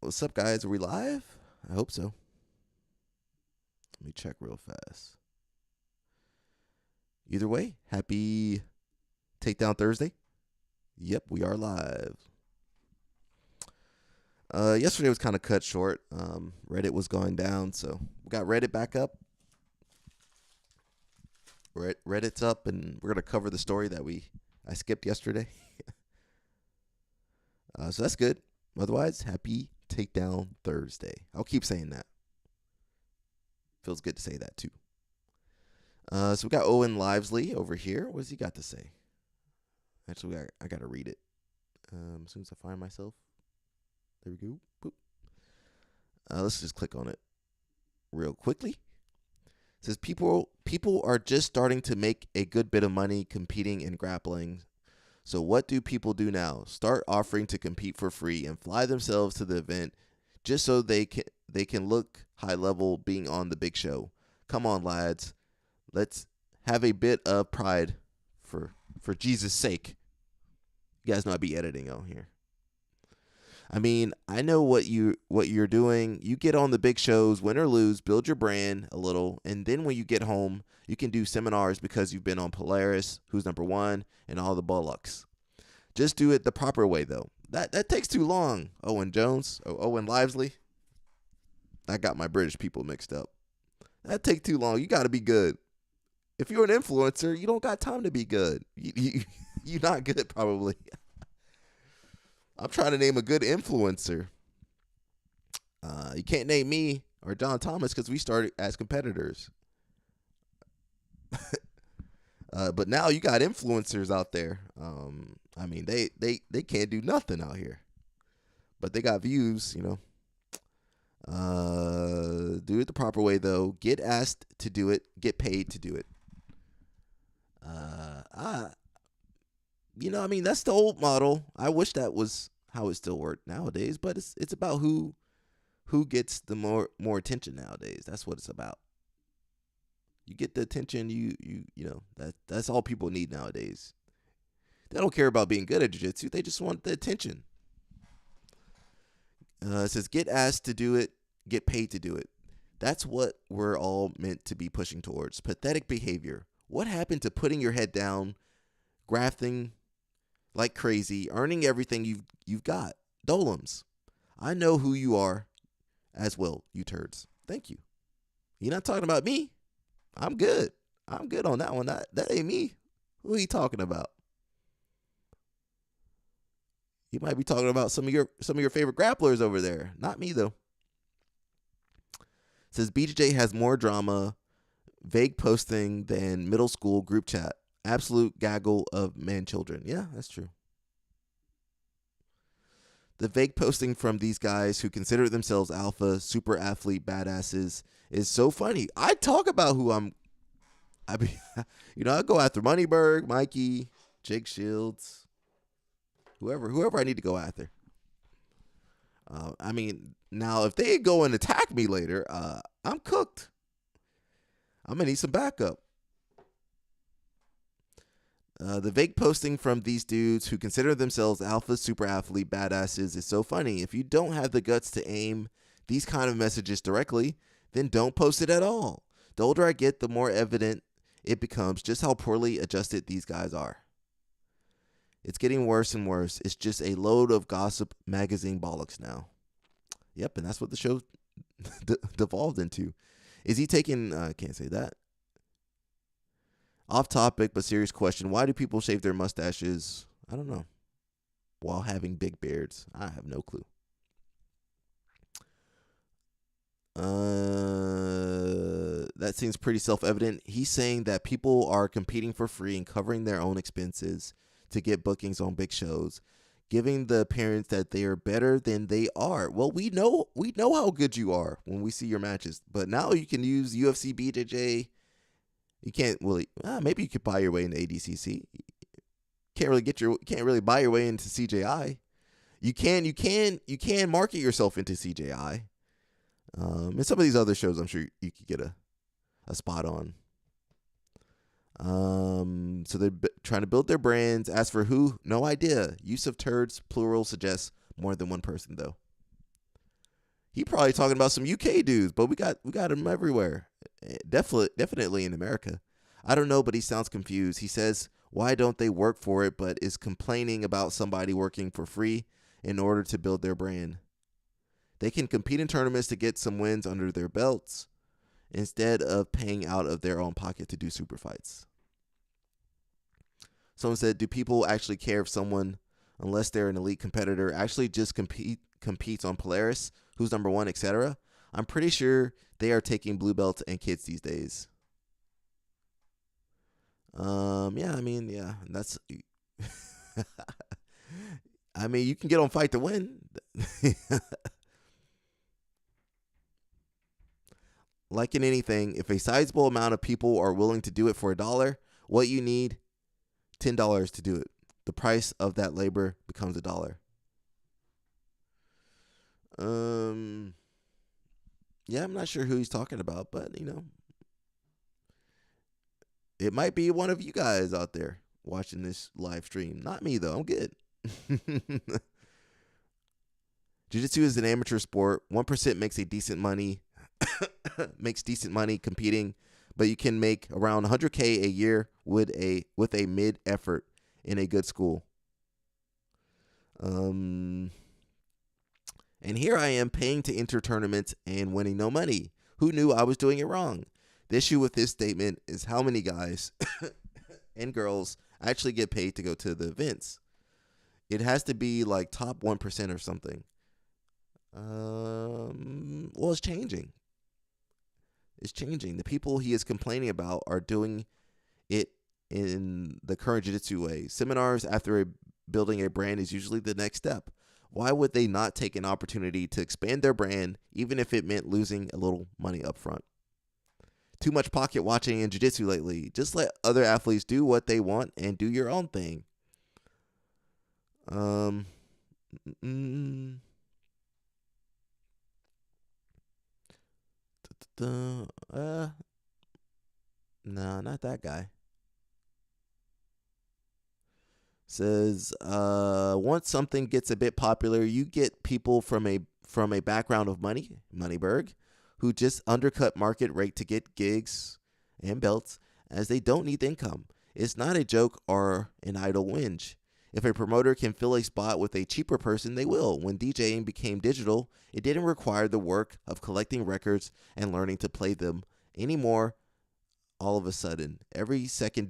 What's up, guys? Are we live? I hope so. Let me check real fast. Either way, happy Takedown Thursday. Yep, we are live. Yesterday was kind of cut short. Reddit was going down, so we got Reddit back up. Reddit's up, and we're gonna cover the story that I skipped yesterday. So that's good. Otherwise, happy Takedown Thursday. I'll keep saying that. Feels good to say that too. So we got Owen Livesley over here. What does he got to say? Actually, I got to read it. As soon as I find myself. There we go. Boop. Let's just click on it real quickly. It says people are just starting to make a good bit of money competing in grappling. So what do people do now? Start offering to compete for free and fly themselves to the event just so they can look high level being on the big show. Come on, lads. Let's have a bit of pride for Jesus' sake. You guys know I'd be editing on here. I mean, I know what you're doing. You get on the big shows, win or lose, build your brand a little, and then when you get home, you can do seminars because you've been on Polaris, Who's Number One, and all the Bullocks. Just do it the proper way, though. That takes too long. Owen Livesley. I got my British people mixed up. That takes too long. You got to be good. If you're an influencer, you don't got time to be good. You're not good, probably. I'm trying to name a good influencer. You can't name me or John Thomas because we started as competitors. But now you got influencers out there. I mean, they can't do nothing out here, but they got views. You know. Do it the proper way though. Get asked to do it. Get paid to do it. I mean, that's the old model. I wish that was how it still worked nowadays, but it's about who gets the more attention nowadays. That's what it's about. You get the attention, you know, that's all people need nowadays. They don't care about being good at jiu-jitsu. They just want the attention. It says get asked to do it, get paid to do it. That's what we're all meant to be pushing towards. Pathetic behavior. What happened to putting your head down, grafting like crazy, earning everything you've got? Dolums. I know who you are as well, you turds. Thank you. You're not talking about me. I'm good. I'm good on that one. That ain't me. Who are you talking about? You might be talking about some of your favorite grapplers over there. Not me though. It says BJJ has more drama, vague posting than middle school group chat. Absolute gaggle of man children. Yeah, that's true. The vague posting from these guys who consider themselves alpha, super athlete badasses is so funny. I talk about who I go after Moneyberg, Mikey, Jake Shields, whoever I need to go after. I mean, now if they go and attack me later, I'm cooked. I'm gonna need some backup. The vague posting from these dudes who consider themselves alpha super athlete badasses is so funny. If you don't have the guts to aim these kind of messages directly, then don't post it at all. The older I get, the more evident it becomes just how poorly adjusted these guys are. It's getting worse and worse. It's just a load of gossip magazine bollocks now. Yep, and that's what the show devolved into. Is he taking, can't say that. Off topic, but serious question. Why do people shave their mustaches? I don't know. While having big beards. I have no clue. That seems pretty self-evident. He's saying that people are competing for free and covering their own expenses to get bookings on big shows, giving the appearance that they are better than they are. Well, we know how good you are when we see your matches, but now you can use UFC, BJJ. You can't really. Maybe you could buy your way into ADCC. Can't really buy your way into CJI. You can market yourself into CJI. And some of these other shows, I'm sure you could get a spot on. So they're trying to build their brands. As for who, no idea. Use of turds, plural, suggests more than one person, though. He probably talking about some UK dudes, but we got him everywhere. Definitely in America. I don't know, but he sounds confused. He says, why don't they work for it, but is complaining about somebody working for free in order to build their brand. They can compete in tournaments to get some wins under their belts instead of paying out of their own pocket to do super fights. Someone said, do people actually care if someone, unless they're an elite competitor, actually just competes on Polaris, who's number one, etc.? I'm pretty sure they are taking blue belts and kids these days. Yeah, that's I mean, you can get on Fight to Win. Like in anything, if a sizable amount of people are willing to do it for $1, what you need, $10 to do it. The price of that labor becomes $1. Yeah, I'm not sure who he's talking about, but it might be one of you guys out there watching this live stream. Not me though. I'm good. Jiu-jitsu is an amateur sport. 1% makes decent money competing, but you can make around $100K a year with a mid effort in a good school. And here I am paying to enter tournaments and winning no money. Who knew I was doing it wrong? The issue with this statement is how many guys and girls actually get paid to go to the events. It has to be like top 1% or something. Well, it's changing. It's changing. The people he is complaining about are doing it in the current jiu-jitsu way. Seminars after building a brand is usually the next step. Why would they not take an opportunity to expand their brand, even if it meant losing a little money up front? Too much pocket watching in jiu-jitsu lately. Just let other athletes do what they want and do your own thing. No, not that guy. Says, once something gets a bit popular, you get people from a background of Moneyberg, who just undercut market rate to get gigs and belts, as they don't need the income. It's not a joke or an idle whinge. If a promoter can fill a spot with a cheaper person, they will. When DJing became digital, it didn't require the work of collecting records and learning to play them anymore. All of a sudden, every second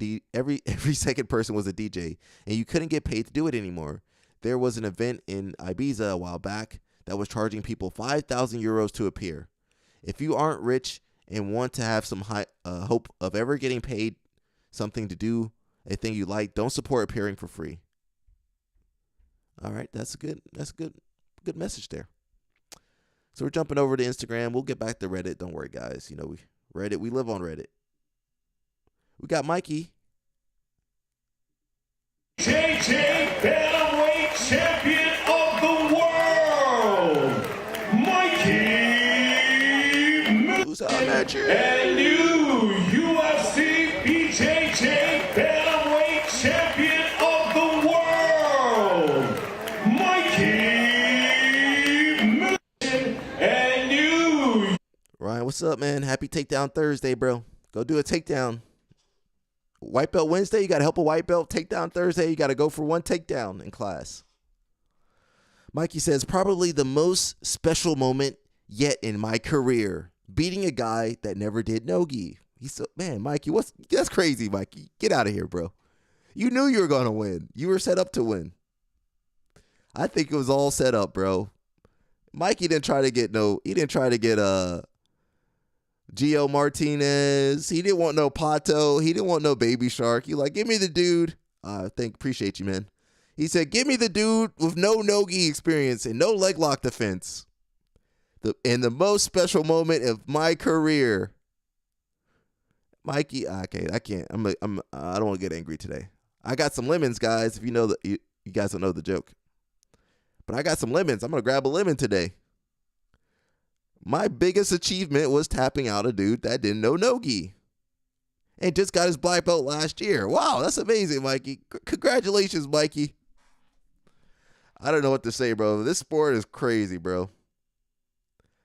person was a DJ, and you couldn't get paid to do it anymore. There was an event in Ibiza a while back that was charging people 5,000 euros to appear. If you aren't rich and want to have some high hope of ever getting paid something to do a thing you like, don't support appearing for free. All right, that's a good message there. So we're jumping over to Instagram. We'll get back to Reddit. Don't worry, guys. We live on Reddit. We got Mikey. BJJ Bantamweight Champion of the World, Mikey. Who's up, Matcher? And new UFC BJJ Bantamweight Champion of the World, Mikey. And new. Ryan, what's up, man? Happy Takedown Thursday, bro. Go do a takedown. White belt Wednesday, you got to help a white belt. Takedown Thursday, you got to go for one takedown in class. Mikey says, probably the most special moment yet in my career, beating a guy that never did no-gi. He's so, man, Mikey, that's crazy, Mikey. Get out of here, bro. You knew you were going to win. You were set up to win. I think it was all set up, bro. Mikey didn't try to get Gio Martinez. He didn't want no Pato. He didn't want no Baby Shark. He like, give me the dude. Appreciate you, man. He said, give me the dude with no no-gi experience and no leg lock defense. In the most special moment of my career. Mikey, okay, I can't. I don't want to get angry today. I got some lemons, guys. If you know that you guys don't know the joke. But I got some lemons. I'm gonna grab a lemon today. My biggest achievement was tapping out a dude that didn't know no-gi and just got his black belt last year. Wow, that's amazing, Mikey. Congratulations, Mikey. I don't know what to say, bro. This sport is crazy, bro.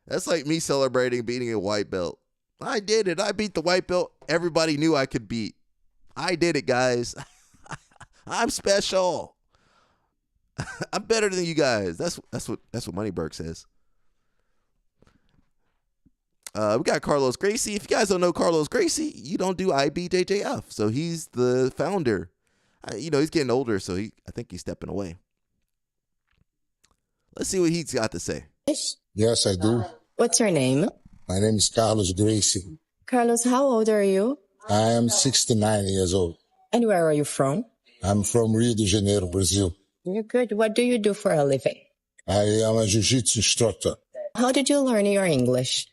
That's like me celebrating beating a white belt. I did it. I beat the white belt everybody knew I could beat. I did it, guys. I'm special. I'm better than you guys. That's what Moneyberg says. We got Carlos Gracie. If you guys don't know Carlos Gracie, you don't do IBJJF. So he's the founder. He's getting older, so I think he's stepping away. Let's see what he's got to say. Yes, I do. What's your name? My name is Carlos Gracie. Carlos, how old are you? I am 69 years old. And where are you from? I'm from Rio de Janeiro, Brazil. You're good. What do you do for a living? I am a jiu-jitsu instructor. How did you learn your English?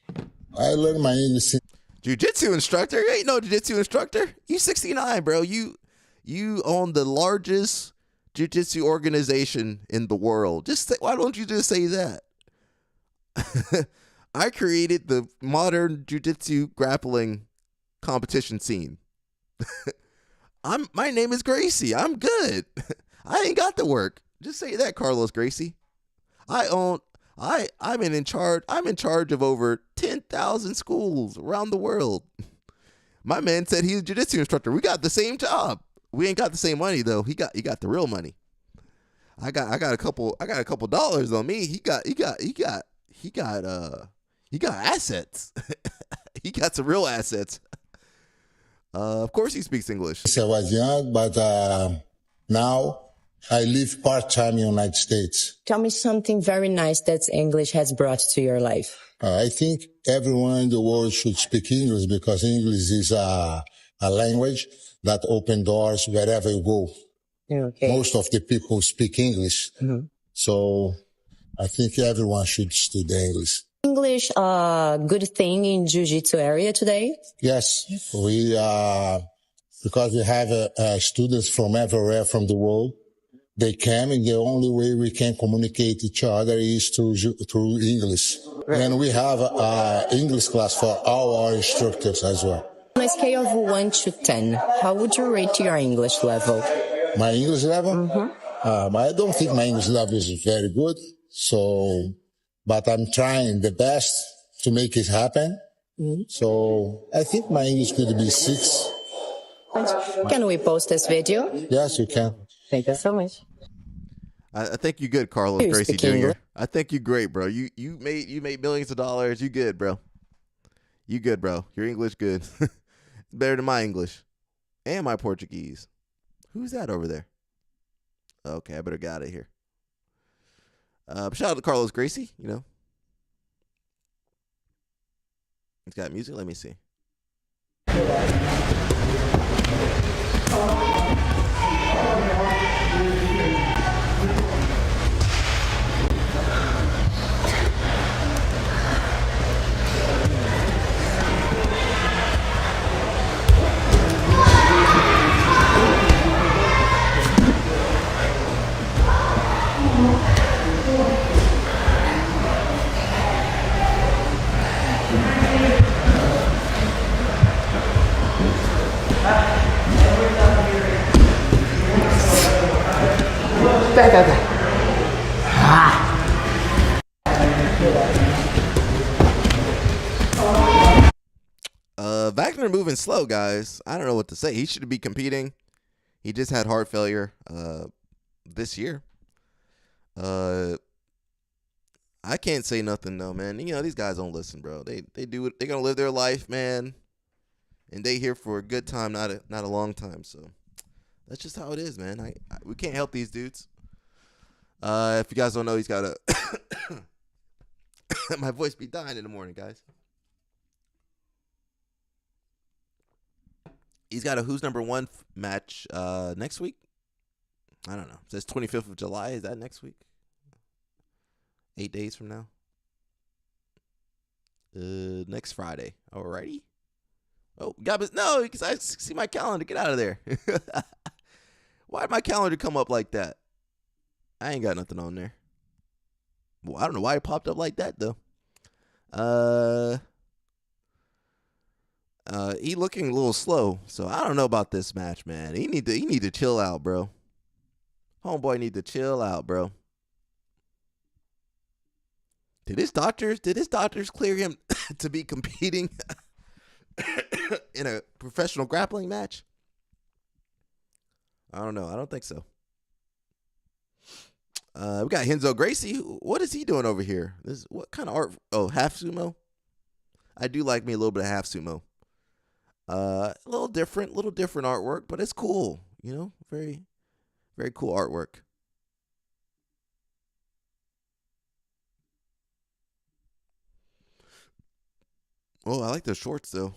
I learned my English. Jiu-jitsu instructor? You ain't no jiu-jitsu instructor. You 69, bro. You own the largest jiu-jitsu organization in the world. Why don't you just say that? I created the modern jiu-jitsu grappling competition scene. My name is Gracie. I'm good. I ain't got to work. Just say that, Carlos Gracie. I'm in charge of over 10,000 schools around the world. My man said he's a jiu-jitsu instructor. We got the same job. We ain't got the same money though. He got the real money. I got a couple dollars on me. He got assets. He got some real assets. Of course he speaks English. I was young, but now I live part-time in the United States. Tell me something very nice that English has brought to your life. I think everyone in the world should speak English because English is a language that opens doors wherever you go. Okay. Most of the people speak English. Mm-hmm. So I think everyone should study English. English a good thing in jiu-jitsu area today? Yes, because we have students from everywhere from the world. They come, and the only way we can communicate each other is through English. Right. And we have an English class for all our instructors as well. On a scale of 1 to 10, how would you rate your English level? My English level? Mm-hmm. I don't think my English level is very good. But I'm trying the best to make it happen. Mm-hmm. So I think my English could be 6. Can we post this video? Yes, you can. Thank you so much. I think you good, Carlos Gracie Jr. I think you great, bro. You made millions of dollars. You good, bro. You good, bro. Your English good. Better than my English and my Portuguese. Who's that over there? Okay, I better get out of here. Shout out to Carlos Gracie, He's got music. Let me see. Wagner moving slow, guys. I don't know what to say. He should be competing. He just had heart failure this year. I can't say nothing though, man. These guys don't listen, bro. They do it. They're gonna live their life, man, and they here for a good time, not a long time. So that's just how it is, man. We can't help these dudes. If you guys don't know, he's got a my voice be dying in the morning, guys. He's got a Who's Number One match next week. I don't know. It says 25th of July. Is that next week? 8 days from now. Next Friday. Alrighty. Oh, no, because I see my calendar. Get out of there. Why'd my calendar come up like that? I ain't got nothing on there. Well, I don't know why it popped up like that though. He looking a little slow, so I don't know about this match, man. He need to chill out, bro. Homeboy need to chill out, bro. Did his doctors clear him to be competing in a professional grappling match? I don't know. I don't think so. We got Henzo Gracie. What is he doing over here? What kind of art? Oh, half sumo. I do like me a little bit of half sumo. A little different artwork, but it's cool. You know, very, very cool artwork. Oh, I like those shorts though.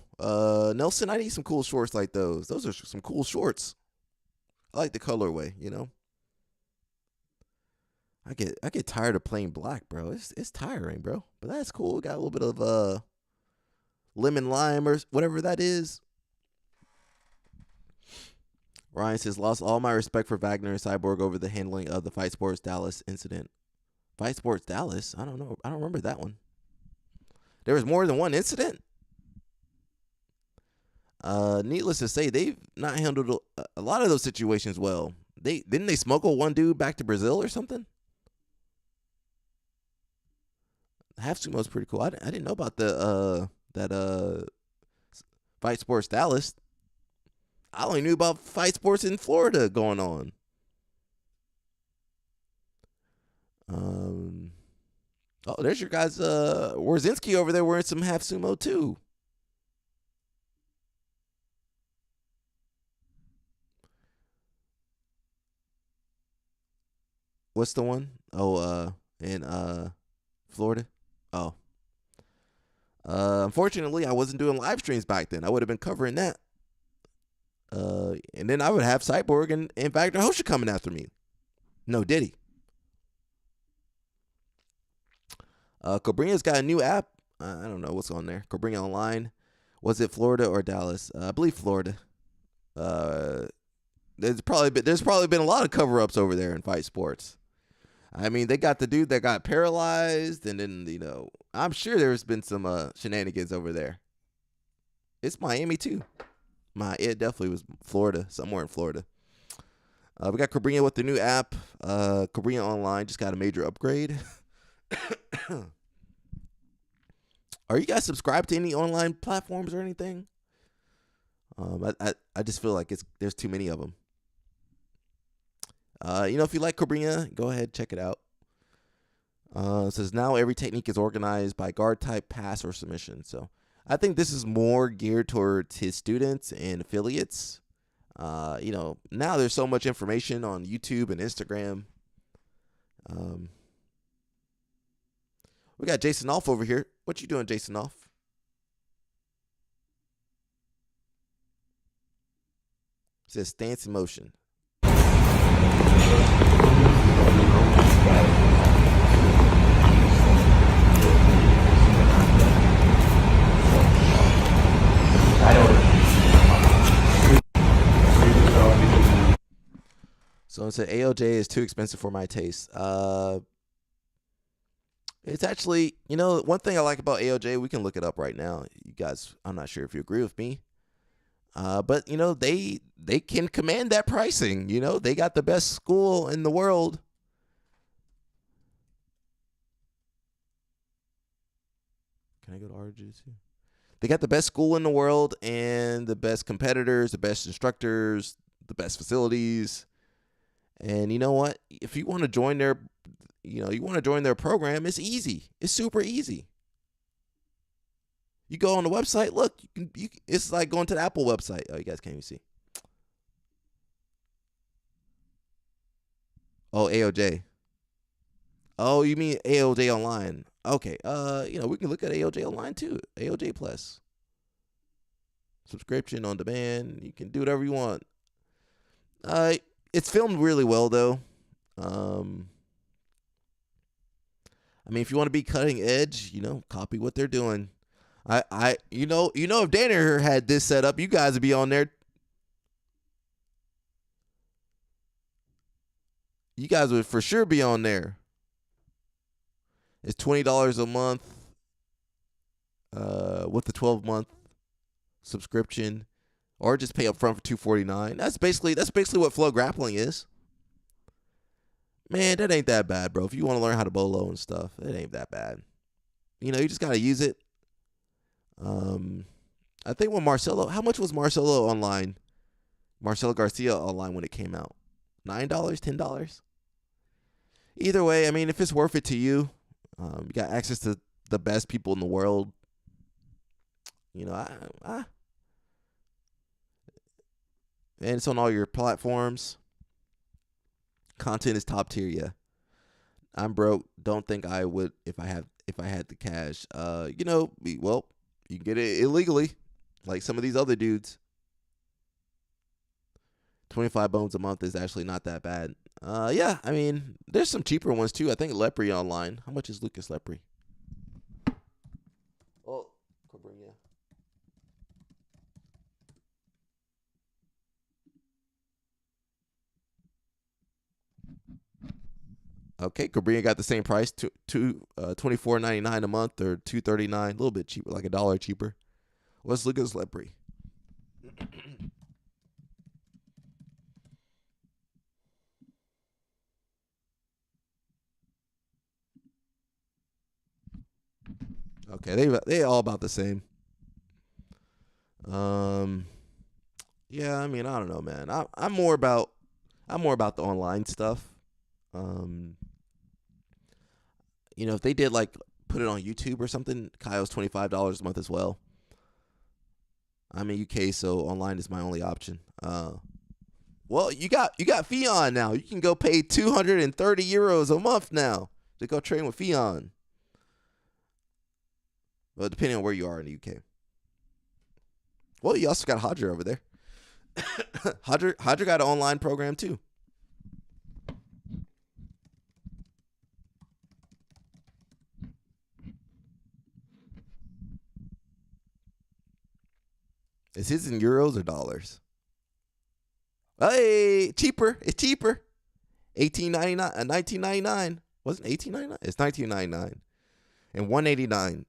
Nelson, I need some cool shorts like those. Those are some cool shorts. I like the colorway, you know. I get tired of plain black, bro. It's tiring, bro. But that's cool. Got a little bit of lemon lime or whatever that is. Ryan says, lost all my respect for Wagner and Cyborg over the handling of the Fight Sports Dallas incident. Fight Sports Dallas? I don't know. I don't remember that one. There was more than one incident? Needless to say, they've not handled a lot of those situations well. Didn't they smuggle one dude back to Brazil or something? Half sumo's pretty cool. I didn't know about that Fight Sports Dallas. I only knew about Fight Sports in Florida going on. Oh, there's your guys, Warzinski over there wearing some half sumo too. What's the one? Oh, in Florida. Oh. Unfortunately, I wasn't doing live streams back then. I would have been covering that. And then I would have Cyborg and Wagner Hosha coming after me. No, did he? Cobrina's got a new app. I don't know what's on there. Cobrina Online. Was it Florida or Dallas? I believe Florida. There's probably been a lot of cover-ups over there in Fight Sports. I mean, they got the dude that got paralyzed, and then, you know, I'm sure there's been some shenanigans over there. It's Miami too. It definitely was Florida, somewhere in Florida. We got Cobrina with the new app. Cobrina Online just got a major upgrade. Are you guys subscribed to any online platforms or anything? I just feel like there's too many of them. You know, if you like Cobrina, go ahead, check it out. It says now every technique is organized by guard type, pass, or submission. So I think this is more geared towards his students and affiliates. You know, now there's so much information on YouTube and Instagram. We got Jason Off over here. What you doing, Jason Off? It says stance in motion. So it said AOJ is too expensive for my taste. It's actually, you know, one thing I like about AOJ, we can look it up right now. You guys, I'm not sure if you agree with me. But, you know, they can command that pricing. You know, they got the best school in the world. Can I go to RJC? They got the best school in the world and the best competitors, the best instructors, the best facilities. And you know what? If you want to join their, program, it's easy. It's super easy. You go on the website, look, it's like going to the Apple website. Oh, you guys can't even see. Oh, AOJ. Oh, you mean AOJ Online. Okay. We can look at AOJ Online too. AOJ Plus. Subscription on demand. You can do whatever you want. It's filmed really well though. I mean, if you want to be cutting edge, copy what they're doing. If Danaher had this set up, you guys would be on there. You guys would for sure be on there. It's $20 a month with the 12-month subscription, or just pay up front for $249. That's basically what Flow Grappling is. Man, that ain't that bad, bro. If you want to learn how to bolo and stuff, it ain't that bad. You just got to use it. I think when Marcelo, how much was Marcelo online? Marcelo Garcia online when it came out? $9, $10? Either way, I mean, if it's worth it to you, you got access to the best people in the world. And it's on all your platforms. Content is top tier, yeah. I'm broke. Don't think I would if I had the cash. Well, you can get it illegally, like some of these other dudes. 25 bones a month is actually not that bad. Yeah, I mean, there's some cheaper ones too. I think Lepre online. How much is Lucas Lepre? Oh, Cobrinha. Okay, Cobrinha got the same price, $24.99 a month or $2.39, a little bit cheaper, like $1 cheaper. Let's look at Lepre. Okay, they all about the same. Yeah, I mean, I don't know, man. I'm more about the online stuff. If they did like put it on YouTube or something, Kyle's $25 a month as well. I'm in UK, so online is my only option. Well, you got Fion now. You can go pay 230 euros a month now to go train with Fion. Well, depending on where you are in the UK. Well, you also got Hodger over there. Hodger got an online program too. Is his in euros or dollars? Hey, cheaper. It's cheaper. $18.99, $19.99. Wasn't $18.99? It's $19.99 and $189.99.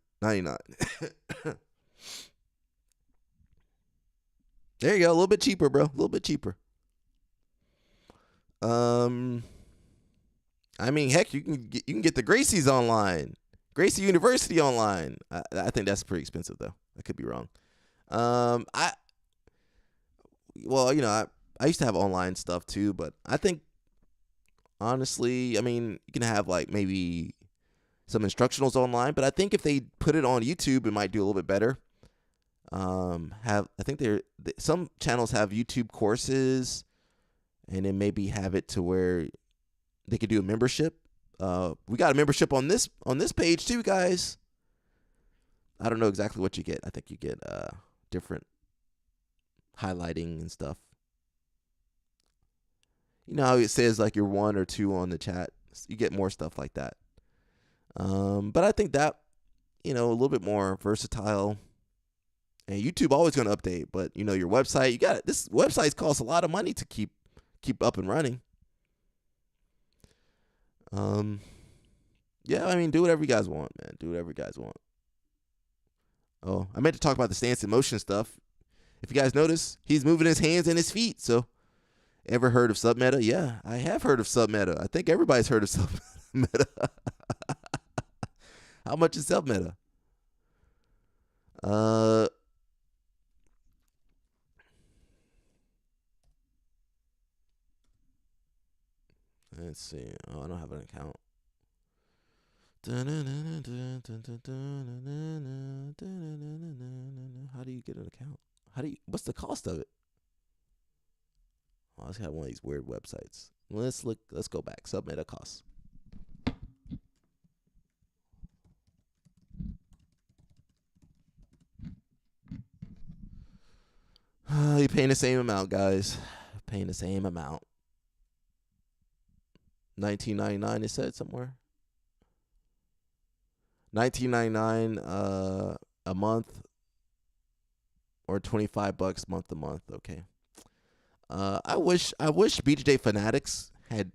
There you go. A little bit cheaper, bro. A little bit cheaper. I mean, heck, you can get the Gracie's online, Gracie University online. I think that's pretty expensive though. I could be wrong. I used to have online stuff too, but I think honestly, I mean, you can have like maybe some instructionals online, but I think if they put it on YouTube, it might do a little bit better. I think some channels have YouTube courses, and then maybe have it to where they could do a membership. We got a membership on this page too, guys. I don't know exactly what you get. I think you get different highlighting and stuff. You know how it says like you're 1 or 2 on the chat. You get more stuff like that. But I think that, a little bit more versatile. And YouTube always going to update, but your website, this website costs a lot of money to keep up and running. Yeah, I mean, do whatever you guys want, man. Do whatever you guys want. Oh, I meant to talk about the stance and motion stuff. If you guys notice, he's moving his hands and his feet. So, ever heard of submeta? Yeah, I have heard of submeta. I think everybody's heard of submeta. How much is submeta? Let's see. Oh, I don't have an account. How do you get an account? What's the cost of it? Oh, I just have one of these weird websites. Let's go back. Submeta costs. You're paying the same amount, guys. Paying the same amount. $19.99 it said somewhere. $19.99 a month, or $25 month to month. Okay. I wish BJJ Fanatics had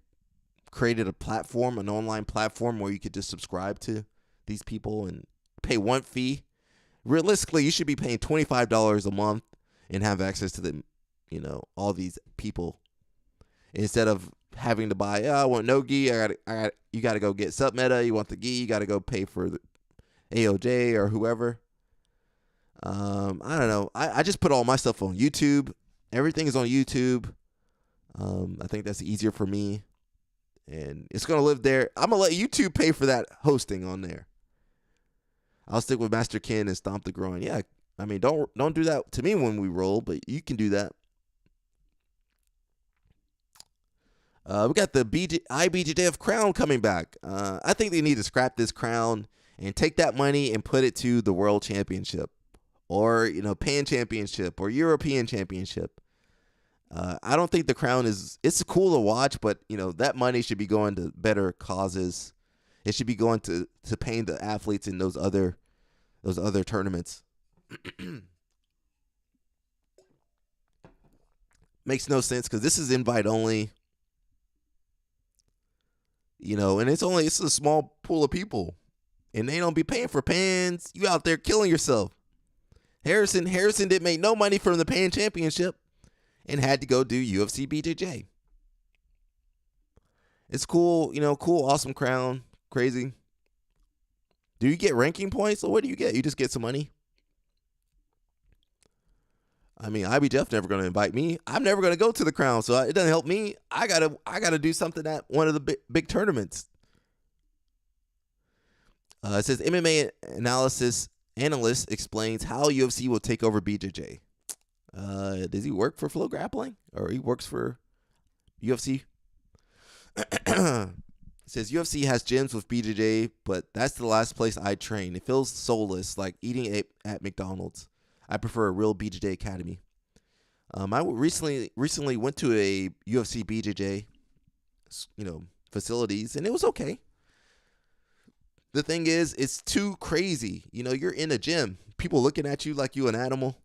created a platform, an online platform where you could just subscribe to these people and pay one fee. Realistically, you should be paying $25 a month and have access to the, all these people, instead of having to buy. I want no gi. You got to go get submeta. You want the gi. You got to go pay for AOJ or whoever. I don't know. I just put all my stuff on YouTube. Everything is on YouTube. I think that's easier for me. And it's going to live there. I'm going to let YouTube pay for that hosting on there. I'll stick with Master Ken and Stomp the Groin. Yeah, I mean, don't do that to me when we roll, but you can do that. We got the IBJJF crown coming back. I think they need to scrap this crown and take that money and put it to the World Championship or, Pan Championship or European Championship. I don't think the crown it's cool to watch, but, that money should be going to better causes. It should be going to paying the athletes in those other tournaments. Makes no sense because this is invite only. And it's a small pool of people. And they don't be paying for pans. You out there killing yourself. Harrison didn't make no money from the Pan Championship and had to go do UFC BJJ. It's cool, cool, awesome crown. Crazy. Do you get ranking points or what do you get? You just get some money? I mean, IBJF never going to invite me. I'm never going to go to the crown, so it doesn't help me. I gotta do something at one of the big tournaments. It says MMA analyst explains how UFC will take over BJJ. Does he work for Flow Grappling or he works for UFC? It says UFC has gyms with BJJ, but that's the last place I train. It feels soulless, like eating at McDonald's. I prefer a real BJJ academy. I recently went to a UFC BJJ, facilities, and it was okay. The thing is, it's too crazy. You're in a gym. People looking at you like you an animal,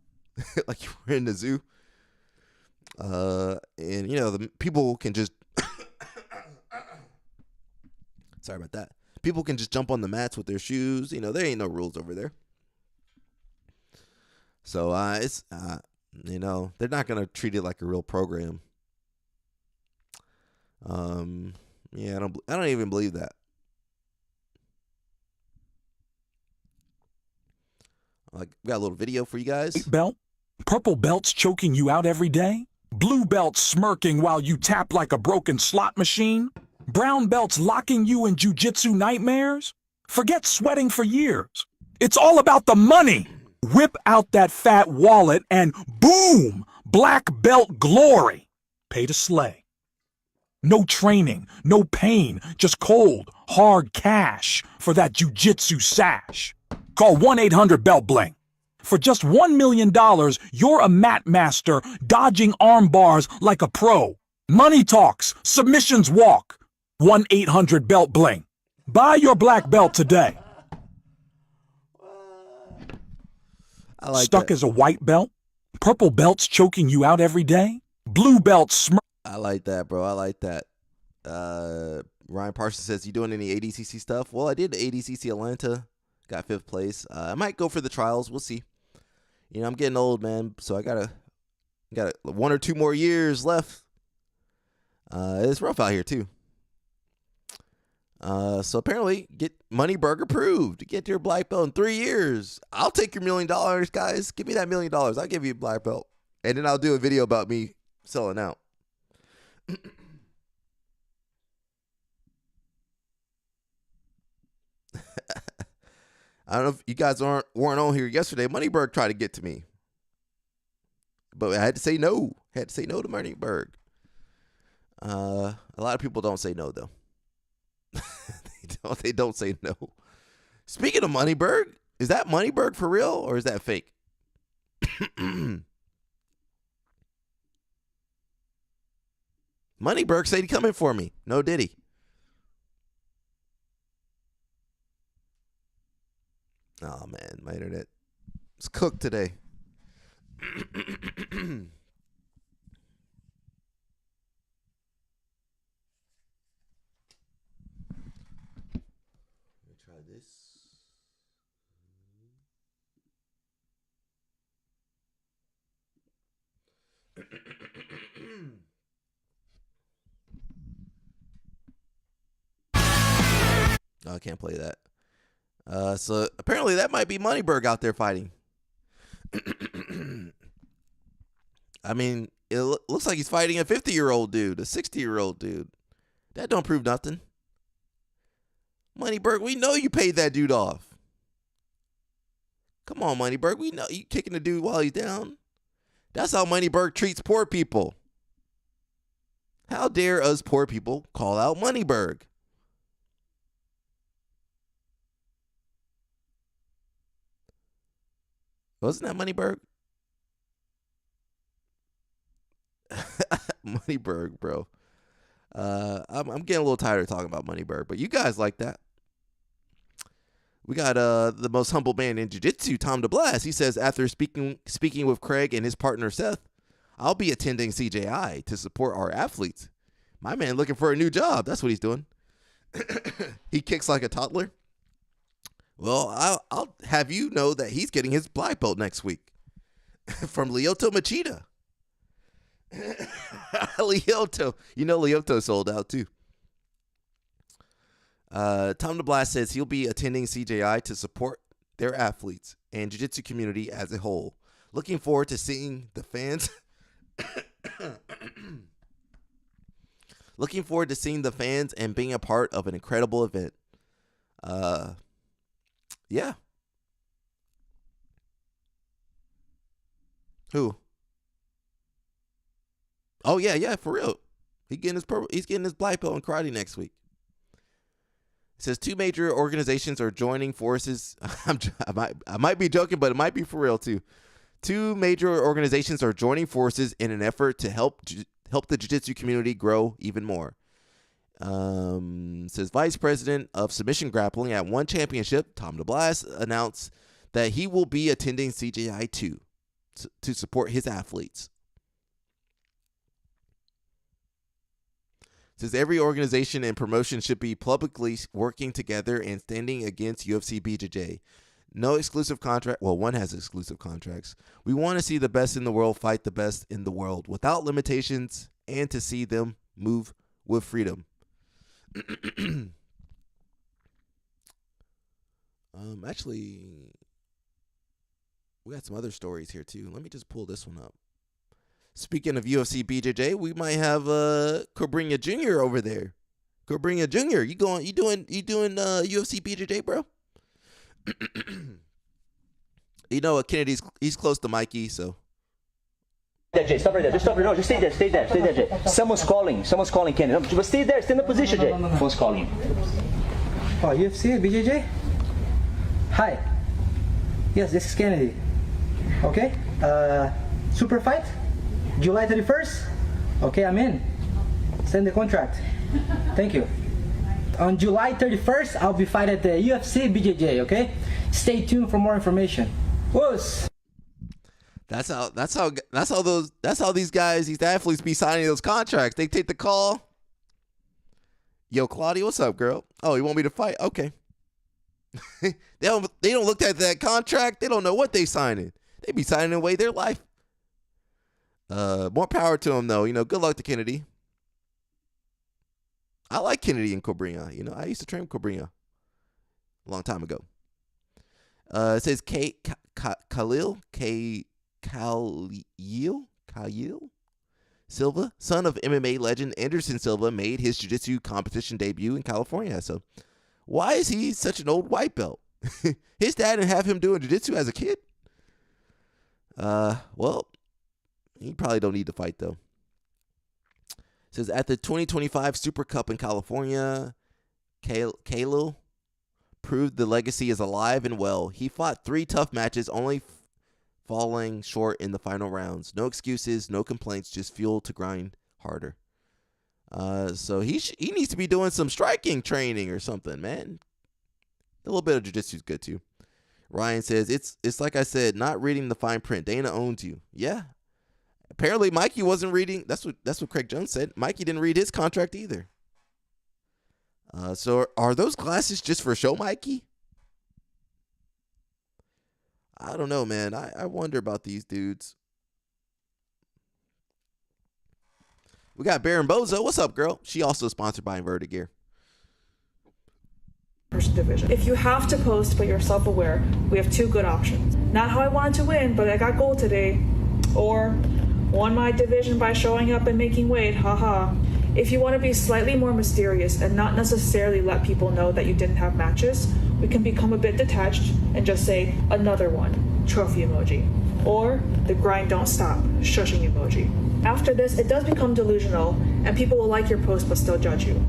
like you were in the zoo. And the people can just sorry about that. People can just jump on the mats with their shoes. There ain't no rules over there. So it's they're not gonna treat it like a real program. Yeah, I don't even believe that. Like, we got a little video for you guys. Belt, purple belts choking you out every day, blue belts smirking while you tap like a broken slot machine, brown belts locking you in jujitsu nightmares. Forget sweating for years. It's all about the money. Whip out that fat wallet and boom, black belt glory. Pay to slay. No training, no pain, just cold, hard cash for that jujitsu sash. Call 1-800-BELT-BLING. For just $1 million, you're a mat master, dodging arm bars like a pro. Money talks, submissions walk. 1-800-BELT-BLING. Buy your black belt today. I like Stuck that. as a white belt? Purple belts choking you out every day? Blue belts I like that, bro. I like that. Ryan Parsons says, you doing any ADCC stuff? Well, I did ADCC Atlanta. Got 5th place. I might go for the trials. We'll see. I'm getting old, man. So I got 1 or 2 more years left. It's rough out here, too. So apparently, get Moneyberg approved. Get your black belt in 3 years. I'll take your $1 million, guys. Give me that $1 million. I'll give you a black belt. And then I'll do a video about me selling out. I don't know if you guys weren't on here yesterday. Moneyberg tried to get to me. But I had to say no. Had to say no to Moneyberg. A lot of people don't say no, though. They don't say no. Speaking of Moneyberg, is that Moneyberg for real or is that fake? Moneyberg said he coming for me. No, did he? Oh, man. My internet is cooked today. Let me try this. Oh, I can't play that. So apparently that might be Moneyberg out there fighting. I mean, it looks like he's fighting a 50-year-old dude, a 60-year-old dude. That don't prove nothing. Moneyberg, we know you paid that dude off. Come on, Moneyberg. We know you kicking the dude while he's down. That's how Moneyberg treats poor people. How dare us poor people call out Moneyberg? Wasn't that Moneyberg? Moneyberg, bro. I'm getting a little tired of talking about Moneyberg, but you guys like that. We got the most humble man in jiu-jitsu, Tom DeBlas. He says, after speaking with Craig and his partner Seth, I'll be attending CJI to support our athletes. My man looking for a new job. That's what he's doing. He kicks like a toddler. Well, I'll have you know that he's getting his black belt next week from Lyoto Machida. Lyoto. You know Lyoto sold out too. Tom DeBlas says he'll be attending CJI to support their athletes and jiu-jitsu community as a whole. Looking forward to seeing the fans. Looking forward to seeing the fans and being a part of an incredible event. Yeah. Who? Oh yeah, for real. He's getting his black belt in karate next week. It says 2 major organizations are joining forces. I might be joking, but it might be for real too. 2 major organizations are joining forces in an effort to help the jiu-jitsu community grow even more. Says Vice President of Submission Grappling at One Championship, Tom DeBlas, announced that he will be attending CJI 2 to support his athletes. Says every organization and promotion should be publicly working together and standing against UFC BJJ. No exclusive contract. Well, one has exclusive contracts. We want to see the best in the world fight the best in the world without limitations and to see them move with freedom. Actually, we got some other stories here too. Let me just pull this one up. Speaking of UFC BJJ, we might have Cobrinha Jr. over there. Cobrinha Jr., you doing UFC BJJ, bro? You know what, Kennedy's he's close to Mikey, so. Jay, stop right there. Just stop. No, just stay there, Jay. Someone's calling, Kennedy. No, but stay there, stay in the position, Jay. Phone's calling. Oh, UFC, BJJ? Hi. Yes, this is Kennedy. Okay. Super fight? July 31st? Okay, I'm in. Send the contract. Thank you. On July 31st, I'll be fighting at the UFC BJJ, okay? Stay tuned for more information. Whoos! That's how these guys, these athletes be signing those contracts. They take the call. Yo, Claudia, what's up, girl? Oh, you want me to fight? Okay. They don't look at that contract. They don't know what they signing. They be signing away their life. More power to them, though. You know, good luck to Kennedy. I like Kennedy and Cobrinha. You know, I used to train Cobrinha a long time ago. It says Khalil Silva, son of MMA legend Anderson Silva, made his jiu-jitsu competition debut in California. So, why is he such an old white belt? His dad didn't have him doing jiu-jitsu as a kid. Well, he probably don't need to fight, though. It says, at the 2025 Super Cup in California, Khalil proved the legacy is alive and well. He fought 3 tough matches, only falling short in the final rounds. No excuses, no complaints, just fuel to grind harder. So he needs to be doing some striking training or something, man. A little bit of jiu-jitsu is good, too. Ryan says, it's like I said, not reading the fine print. Dana owns you. Yeah. Apparently, Mikey wasn't reading. That's what Craig Jones said. Mikey didn't read his contract either. So are those glasses just for show, Mikey? I don't know, man. I wonder about these dudes. We got Baron Bozo. What's up, girl? She also sponsored by Inverted Gear. division. If you have to post but you're self-aware, we have two good options. Not how I wanted to win, but I got gold today. Or won my division by showing up and making weight, haha. If you want to be slightly more mysterious and not necessarily let people know that you didn't have matches, we can become a bit detached and just say another one, trophy emoji. Or the grind don't stop, shushing emoji. After this, it does become delusional and people will like your post but still judge you.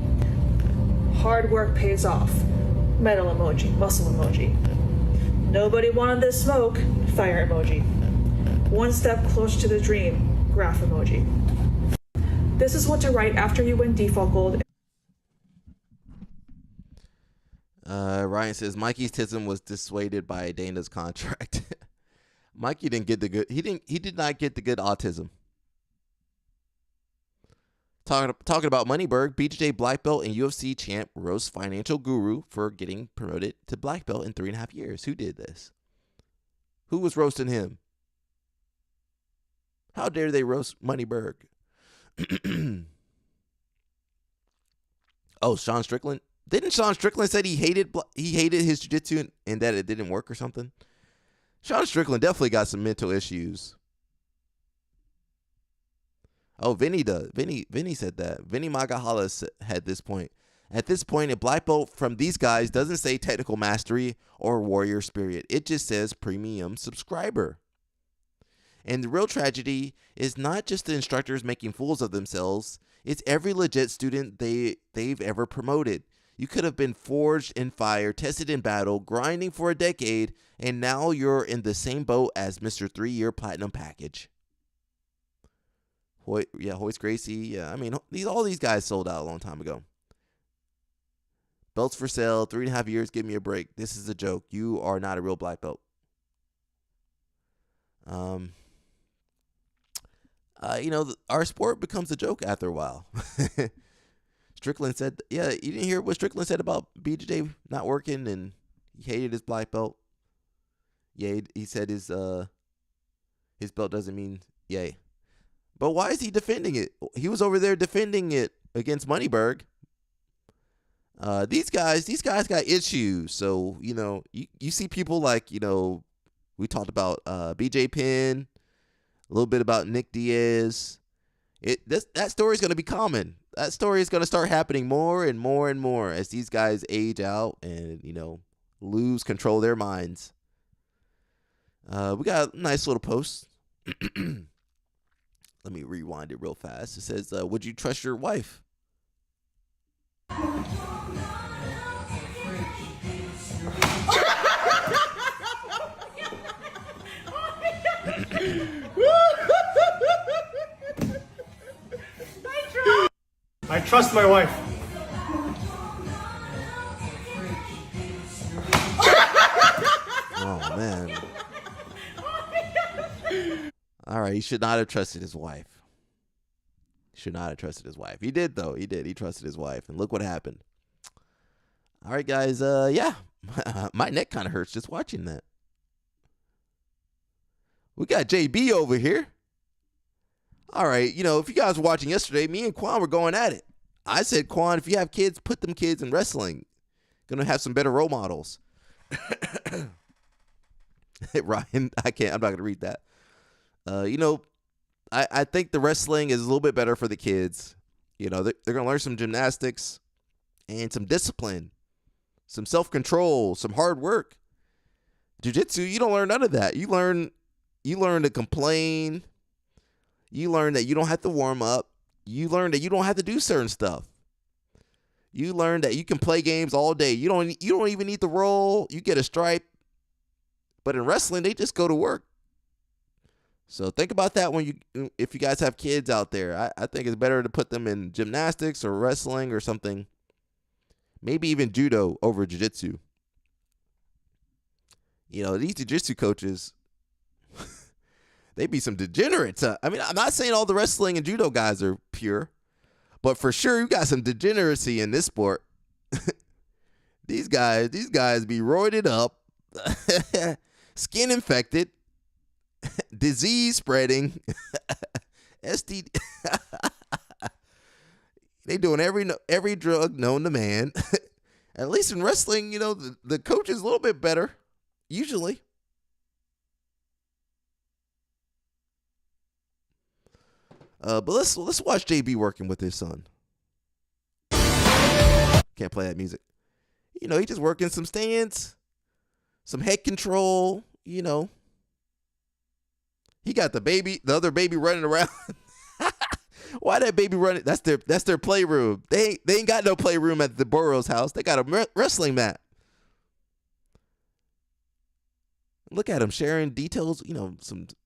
Hard work pays off, medal emoji, muscle emoji. Nobody wanted this smoke, fire emoji. One step closer to the dream, graph emoji. This is what to write after you win default gold. Ryan says Mikey's tism was dissuaded by Dana's contract. Mikey didn't get the good. He did not get the good autism. Talking about Moneyberg, BJJ black belt and UFC champ roast financial guru for getting promoted to black belt in 3.5 years. Who did this? Who was roasting him? How dare they roast Moneyberg? Oh, Sean Strickland. Didn't Sean Strickland said he hated his jiu-jitsu and that it didn't work or something? Sean Strickland definitely got some mental issues. Oh, Vinny does. Vinny said that. Vinny Magahala had this point. At this point, a black belt from these guys doesn't say technical mastery or warrior spirit. It just says premium subscriber. And the real tragedy is not just the instructors making fools of themselves. It's every legit student they've ever promoted. You could have been forged in fire, tested in battle, grinding for a decade, and now you're in the same boat as Mr. 3-year platinum package. Hoist Gracie. Yeah, I mean, all these guys sold out a long time ago. Belts for sale, 3.5 years, give me a break. This is a joke. You are not a real black belt. Our sport becomes a joke after a while. Strickland said, yeah, you didn't hear what Strickland said about BJJ not working and he hated his black belt. Yeah, he said his belt doesn't mean yay. But why is he defending it? He was over there defending it against Moneyberg. These guys got issues. So, you see people like, we talked about BJ Penn, a little bit about Nick Diaz. That story is going to be common. That story is going to start happening more and more and more as these guys age out and, lose control of their minds. We got a nice little post. Let me rewind it real fast. It says, would you trust your wife? I trust my wife. Oh, man. All right, he should not have trusted his wife. He did, though. He did. He trusted his wife. And look what happened. All right, guys. Yeah. My neck kind of hurts just watching that. We got JB over here. All right, if you guys were watching yesterday, me and Quan were going at it. I said, Quan, if you have kids, put them kids in wrestling. Gonna have some better role models. Ryan, I'm not gonna read that. I think the wrestling is a little bit better for the kids. They're gonna learn some gymnastics and some discipline, some self-control, some hard work. Jiu-jitsu, you don't learn none of that. You learn to complain. You learn that you don't have to warm up. You learn that you don't have to do certain stuff. You learn that you can play games all day. You don't even need to roll. You get a stripe. But in wrestling, they just go to work. So think about that if you guys have kids out there. I think it's better to put them in gymnastics or wrestling or something. Maybe even judo over jiu-jitsu. These jiu-jitsu coaches, they be some degenerates. I mean, I'm not saying all the wrestling and judo guys are pure, but for sure you got some degeneracy in this sport. These guys be roided up, skin infected, disease spreading, STD. They doing every drug known to man. At least in wrestling, the coach is a little bit better, usually. But let's watch JB working with his son. Can't play that music. He just working some stance, some head control. He got the other baby running around. Why that baby running? That's their playroom. They ain't got no playroom at the Burrows house. They got a wrestling mat. Look at him sharing details.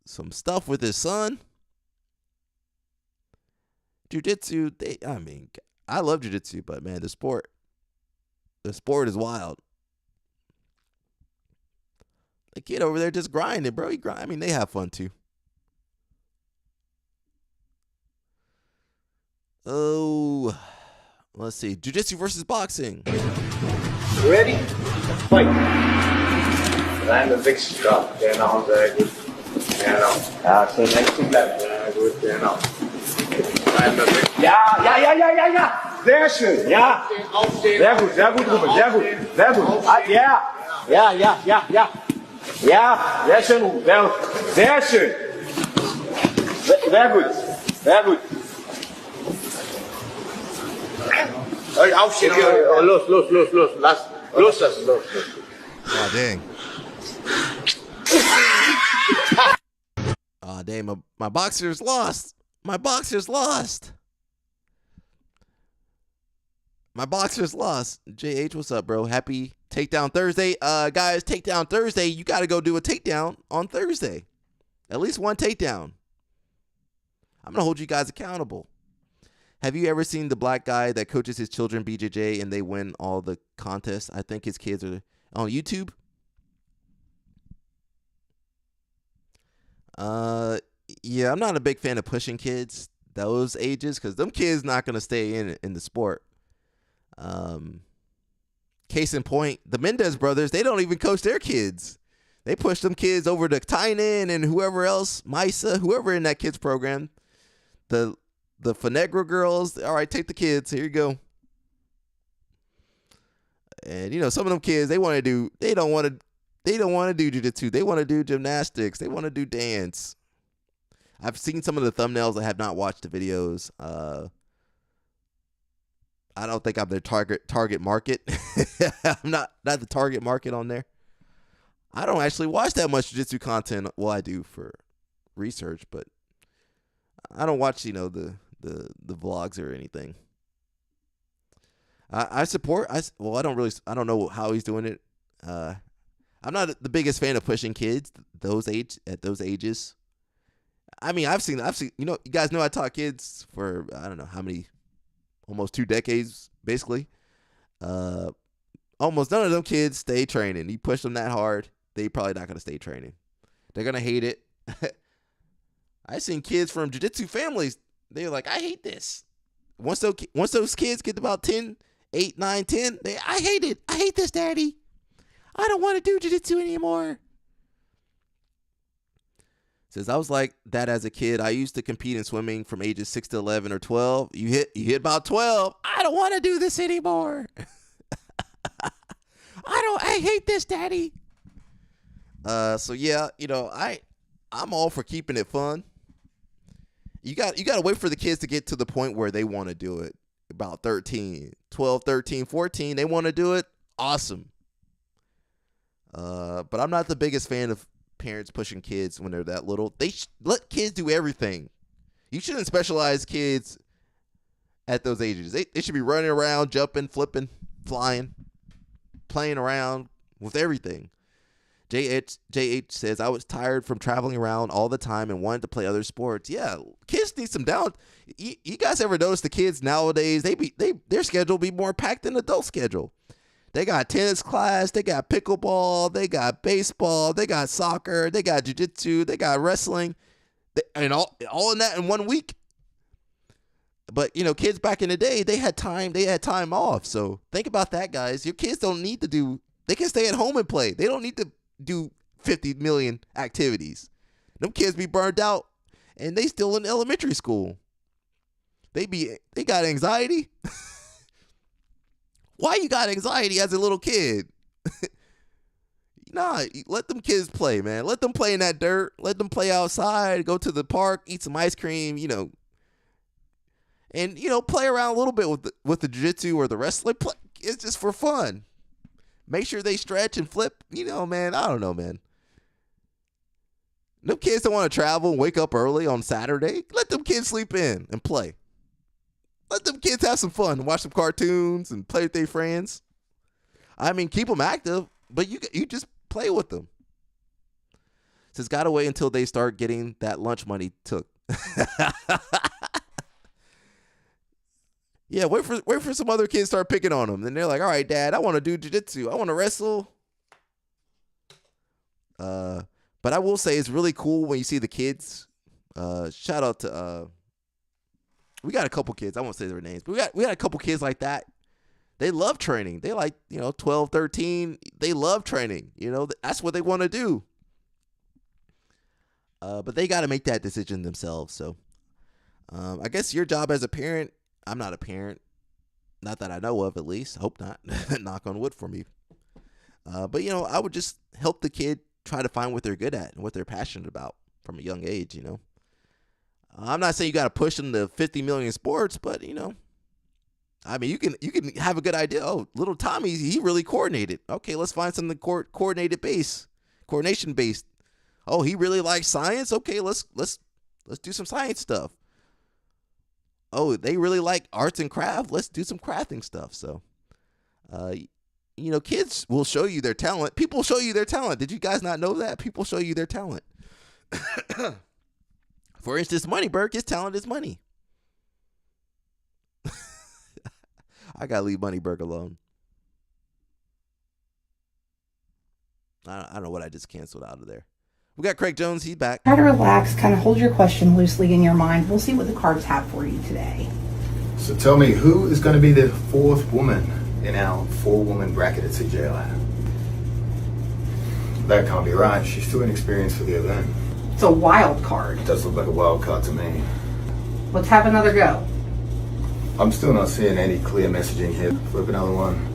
Some stuff with his son. Jiu-jitsu. I love jiu-jitsu, but man, the sport is wild. The kid over there just grinding, bro. They have fun too. Oh, let's see. Jiu-jitsu versus boxing. Ready? Fight. Land the big strap. Genau, sehr gut. Genau. Ja, so next to left. Sehr gut, genau. Land the big. Ja. Sehr schön. Ja. Sehr gut, Ruben. Sehr gut. Ja. Ja, sehr schön, Ruben. Sehr schön. Sehr gut. Aufstehen. Los. Los. Oh, dang. Oh, dang. My boxer's lost. My boxer's lost. JH, what's up, bro? Happy Takedown Thursday. Guys, Takedown Thursday. You got to go do a takedown on Thursday. At least one takedown. I'm going to hold you guys accountable. Have you ever seen the black guy that coaches his children BJJ and they win all the contests? I think his kids are on YouTube. Yeah, I'm not a big fan of pushing kids those ages because them kids not going to stay in the sport. Case in point, the Mendez brothers, they don't even coach their kids. They push them kids over to Tynan and whoever else, Misa, whoever in that kids program. The Finegro girls, all right, take the kids. Here you go. And some of them kids, they don't want to do jiu-jitsu. They want to do gymnastics. They want to do dance. I've seen some of the thumbnails. I have not watched the videos. I don't think I'm their target market. I'm not the target market on there. I don't actually watch that much jiu-jitsu content. Well, I do for research, but I don't watch, the vlogs or anything. I don't know how he's doing it. I'm not the biggest fan of pushing kids at those ages. I've seen, you guys know I taught kids for, I don't know how many, almost 2 decades, basically. Almost none of them kids stay training. You push them that hard, they probably not going to stay training. They're going to hate it. I seen kids from jiu-jitsu families. They're like, I hate this. Once those kids get about 10, 8, 9, 10, I hate it. I hate this, Daddy. I don't want to do jiu-jitsu anymore. Says, I was like that as a kid. I used to compete in swimming from ages 6 to 11 or 12. You hit about 12. I don't want to do this anymore. I hate this, Daddy. So yeah, I'm all for keeping it fun. You got to wait for the kids to get to the point where they want to do it. About 13, 12, 13, 14, they want to do it. Awesome. But I'm not the biggest fan of parents pushing kids when they're that little. They let kids do everything. You shouldn't specialize kids at those ages. They should be running around, jumping, flipping, flying, playing around with everything. JH says, I was tired from traveling around all the time and wanted to play other sports. Yeah, kids need some down. You guys ever notice the kids nowadays, their schedule be more packed than adult schedule. They got tennis class, they got pickleball, they got baseball, they got soccer, they got jiu-jitsu, they got wrestling, and all in that in 1 week. But, kids back in the day, they had time off. So think about that, guys. Your kids don't need to they can stay at home and play. They don't need to do 50 million activities. Them kids be burned out and they still in elementary school. They got anxiety. Why you got anxiety as a little kid? Nah, let them kids play, man. Let them play in that dirt. Let them play outside. Go to the park, eat some ice cream, and play around a little bit with the jiu-jitsu or the wrestling. It's just for fun. Make sure they stretch and flip. Man, I don't know, man. No kids don't want to travel and wake up early on Saturday. Let them kids sleep in and play. Let them kids have some fun, watch some cartoons and play with their friends. I mean, keep them active, but you just play with them. Says gotta wait until they start getting that lunch money took. Yeah, wait for some other kids to start picking on them. Then they're like, all right, Dad, I want to do jiu-jitsu. I want to wrestle. But I will say it's really cool when you see the kids. Shout out to we got a couple kids. I won't say their names, but we got a couple kids like that. They love training. They like, 12, 13. They love training. That's what they want to do. But they got to make that decision themselves. So I guess your job as a parent, I'm not a parent. Not that I know of, at least. Hope not. Knock on wood for me. But, I would just help the kid try to find what they're good at and what they're passionate about from a young age, I'm not saying you got to push them to 50 million sports, but, I mean, you can have a good idea. Oh, little Tommy, he really coordinated. Okay, let's find something coordination based. Oh, he really likes science. Okay, let's do some science stuff. Oh, they really like arts and craft. Let's do some crafting stuff. So, kids will show you their talent. People show you their talent. Did you guys not know that? People show you their talent. For instance, Moneyberg, his talent is money. I gotta leave Moneyberg alone. I don't know what I just canceled out of there. We got Craig Jones. He's back. Try to relax, kind of hold your question loosely in your mind. We'll see what the cards have for you today. So tell me, who is going to be the fourth woman in our 4-woman bracket at CJI? That can't be right. She's too inexperienced for the event. It's a wild card. It does look like a wild card to me. Let's have another go. I'm still not seeing any clear messaging here. Flip another one.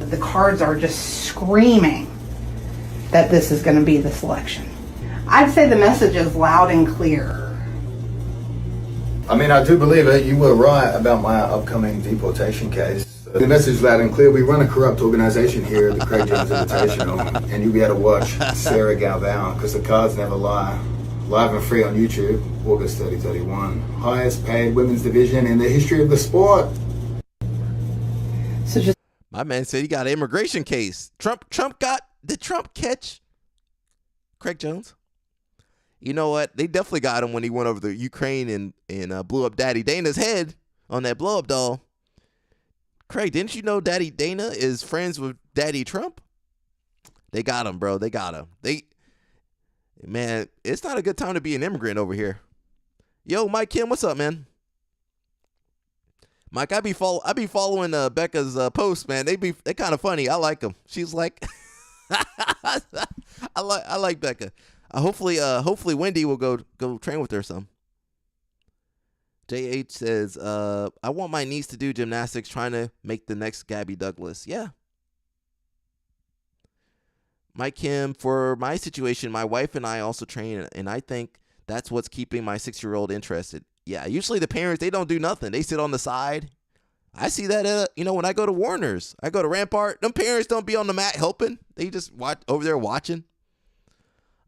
The cards are just screaming that this is going to be the selection. I'd say the message is loud and clear. I mean, I do believe it. You were right about my upcoming deportation case. The message is loud and clear. We run a corrupt organization here at the Craig Jones Invitational, and you'll be able to watch Sarah Galvao, because the cards never lie. Live and free on YouTube, August 30/31. Highest paid women's division in the history of the sport. So just my man said he got an immigration case. Did Trump catch Craig Jones? You know what? They definitely got him when he went over to Ukraine and blew up Daddy Dana's head on that blow-up doll. Craig, didn't you know Daddy Dana is friends with Daddy Trump? They got him, bro. They got him. Man, it's not a good time to be an immigrant over here. Yo, Mike Kim, what's up, man? Mike, I be following Becca's posts, man. They kind of funny. I like them. She's like, I like Becca. Hopefully Wendy will go train with her some. JH says, I want my niece to do gymnastics, trying to make the next Gabby Douglas. Yeah. Mike Kim, for my situation, my wife and I also train, and I think that's what's keeping my 6-year-old interested. Yeah, usually the parents, they don't do nothing. They sit on the side. I see that, when I go to Warner's, I go to Rampart, them parents don't be on the mat helping. They just watch over there watching.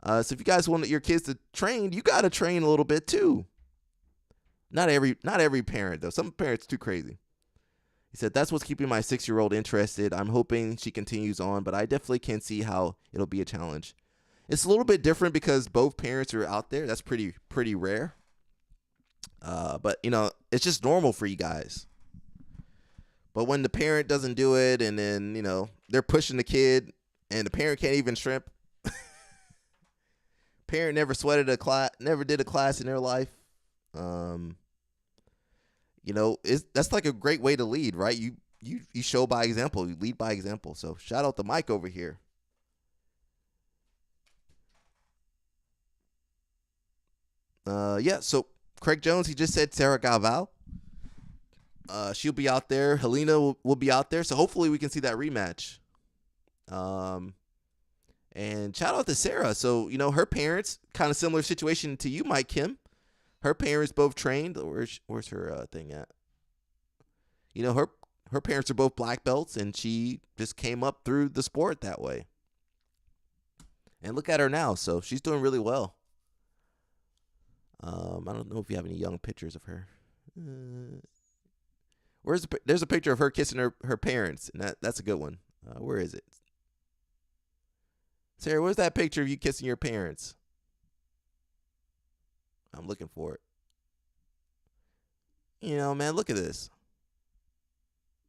So if you guys want your kids to train, you got to train a little bit too. Not every parent, though. Some parents too crazy. He said, that's what's keeping my 6-year-old interested. I'm hoping she continues on, but I definitely can see how it'll be a challenge. It's a little bit different because both parents are out there. That's pretty rare. But, it's just normal for you guys. But when the parent doesn't do it and then, they're pushing the kid and the parent can't even shrimp. Parent never sweated a class, never did a class in their life. That's like a great way to lead, right? You show by example, you lead by example. So shout out to Mike over here. So Craig Jones, he just said Sarah Galvao. she'll be out there. Helena will be out there. So hopefully we can see that rematch. And shout out to Sarah. So, her parents, kind of similar situation to you, Mike Kim. Her parents both trained. Where's her thing at? Her parents are both black belts, and she just came up through the sport that way. And look at her now. So she's doing really well. I don't know if you have any young pictures of her. There's a picture of her kissing her parents, and that's a good one. Where is it? Sarah, where's that picture of you kissing your parents? I'm looking for it. Man, look at this.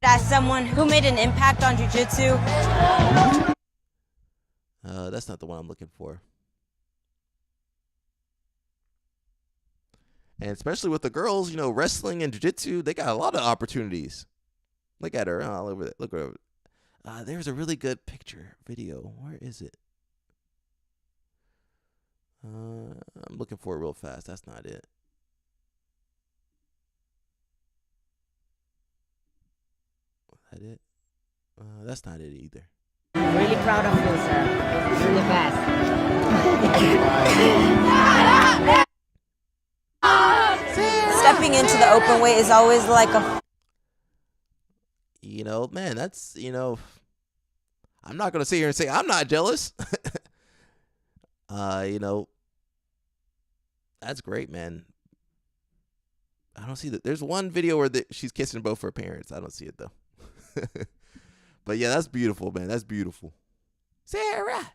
As someone who made an impact on jiu-jitsu. That's not the one I'm looking for. And especially with the girls, wrestling and jiu-jitsu, they got a lot of opportunities. Look at her. Look at her. There's a really good video. Where is it? I'm looking for it real fast. That's not it. That it? That's not it either. Really proud of you, sir. You're the best. Stepping into the open weight is always like a... Man, that's, I'm not going to sit here and say I'm not jealous. That's great, man. I don't see that. There's one video where she's kissing both her parents. I don't see it, though. But yeah, that's beautiful, man. That's beautiful. Sarah.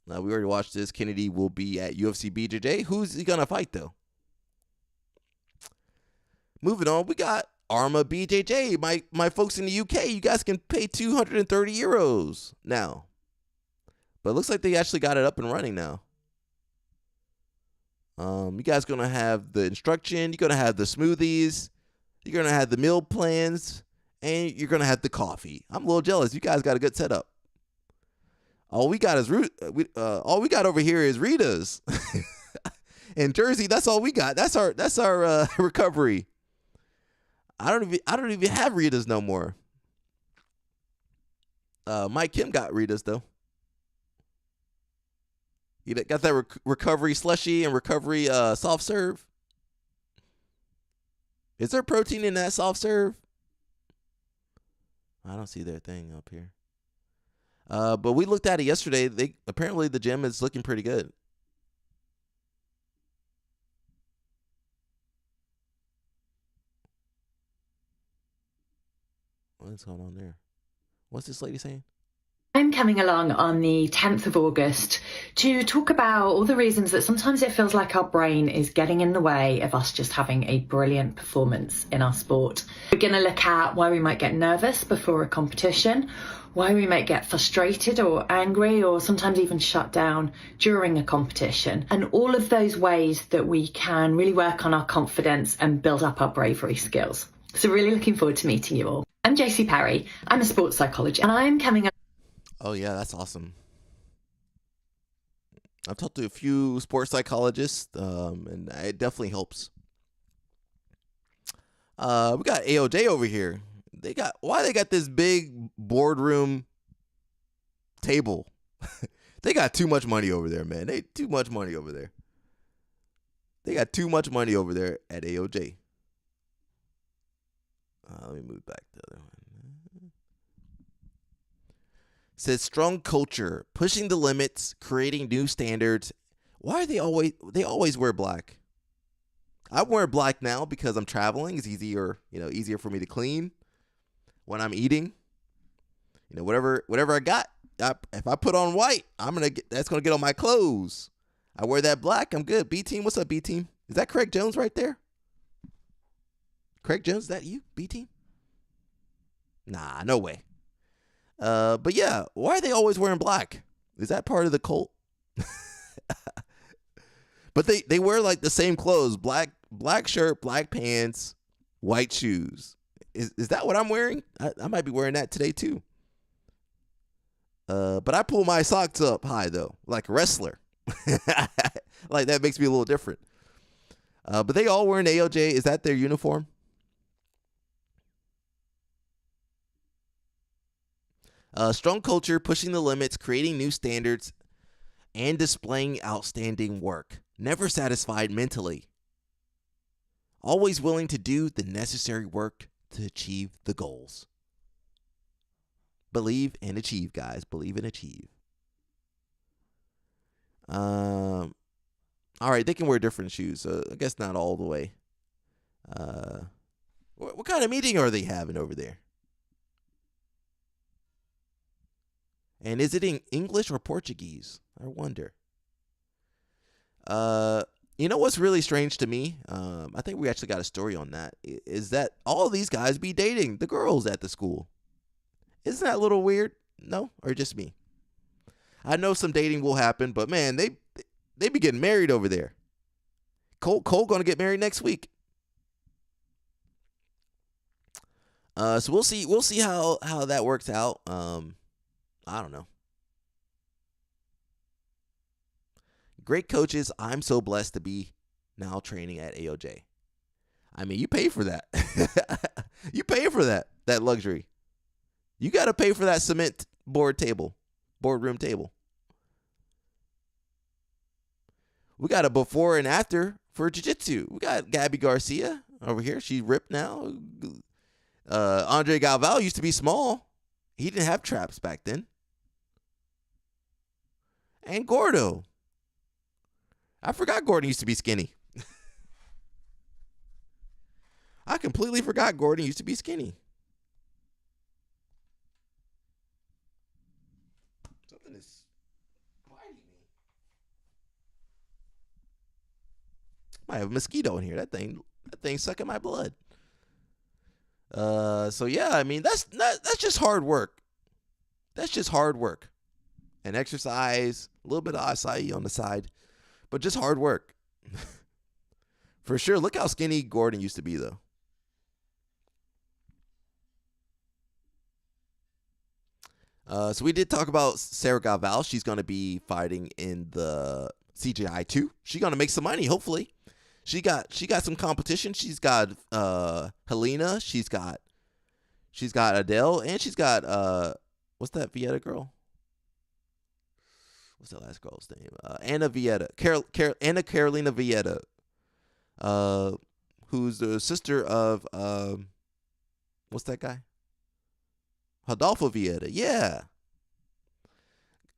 Now, we already watched this. Kennedy will be at UFC BJJ. Who's he going to fight, though? Moving on, we got Arma BJJ. My folks in the UK, you guys can pay 230 euros now. But it looks like they actually got it up and running now. You guys going to have the instruction. You're going to have the smoothies. You're going to have the meal plans. And you're going to have the coffee. I'm a little jealous. You guys got a good setup. All we got over here is Rita's. In Jersey, that's all we got. That's our recovery. I don't even have Rita's no more. Mike Kim got Rita's though. You got that recovery slushy and recovery soft serve. Is there protein in that soft serve? I don't see their thing up here. But we looked at it yesterday. Apparently the gym is looking pretty good. What's going on there? What's this lady saying? I'm coming along on the 10th of August to talk about all the reasons that sometimes it feels like our brain is getting in the way of us just having a brilliant performance in our sport. We're going to look at why we might get nervous before a competition, why we might get frustrated or angry or sometimes even shut down during a competition, and all of those ways that we can really work on our confidence and build up our bravery skills. So really looking forward to meeting you all. I'm JC Perry. I'm a sports psychologist and I'm coming up. Oh, yeah, that's awesome. I've talked to a few sports psychologists, and it definitely helps. We got AOJ over here. Why they got this big boardroom table? They got too much money over there, man. They too much money over there. They got too much money over there at AOJ. Let me move back to the other one. Says strong culture, pushing the limits, creating new standards. Why are they always wear black? I wear black now because I'm traveling. It's easier for me to clean when I'm eating. Whatever I got, if I put on white, that's gonna get on my clothes. I wear that black, I'm good. B team, what's up, B team? Is that Craig Jones right there? Craig Jones, is that you, B team? Nah, no way. But yeah, why are they always wearing black? Is that part of the cult? But they wear like the same clothes, black shirt, black pants, white shoes. Is that what I'm wearing? I might be wearing that today too. But I pull my socks up high though, like a wrestler. Like, that makes me a little different. But they all wearing AOJ. Is that their uniform? Strong culture, pushing the limits, creating new standards, and displaying outstanding work. Never satisfied mentally. Always willing to do the necessary work to achieve the goals. Believe and achieve, guys. Believe and achieve. All right, they can wear different shoes. I guess not all the way. What kind of meeting are they having over there? And is it in English or Portuguese? I wonder. You know what's really strange to me? I think we actually got a story on that. Is that all of these guys be dating the girls at the school? Isn't that a little weird? No? Or just me? I know some dating will happen, but man, they be getting married over there. Cole gonna get married next week. So we'll see how that works out. I don't know. Great coaches. I'm so blessed to be now training at AOJ. I mean, you pay for that. You pay for that luxury. You got to pay for that cement boardroom table. We got a before and after for jiu-jitsu. We got Gabby Garcia over here. She's ripped now. Andre Galvao used to be small. He didn't have traps back then. And Gordo. I forgot Gordon used to be skinny. I completely forgot Gordon used to be skinny. Something is biting me. I have a mosquito in here. That thing's sucking my blood. So yeah, I mean that's just hard work. That's just hard work. And exercise, a little bit of acai on the side, but just hard work. For sure. Look how skinny Gordon used to be, though. So we did talk about Sarah Galval. She's going to be fighting in the CGI 2. She's going to make some money, hopefully. She got some competition. She's got Helena. She's got Adele, and she's got what's that Vieta girl? What's that last girl's name? Anna Vieta. Anna Carolina Vieta. Who's the sister of what's that guy? Rodolfo Vieta. Yeah.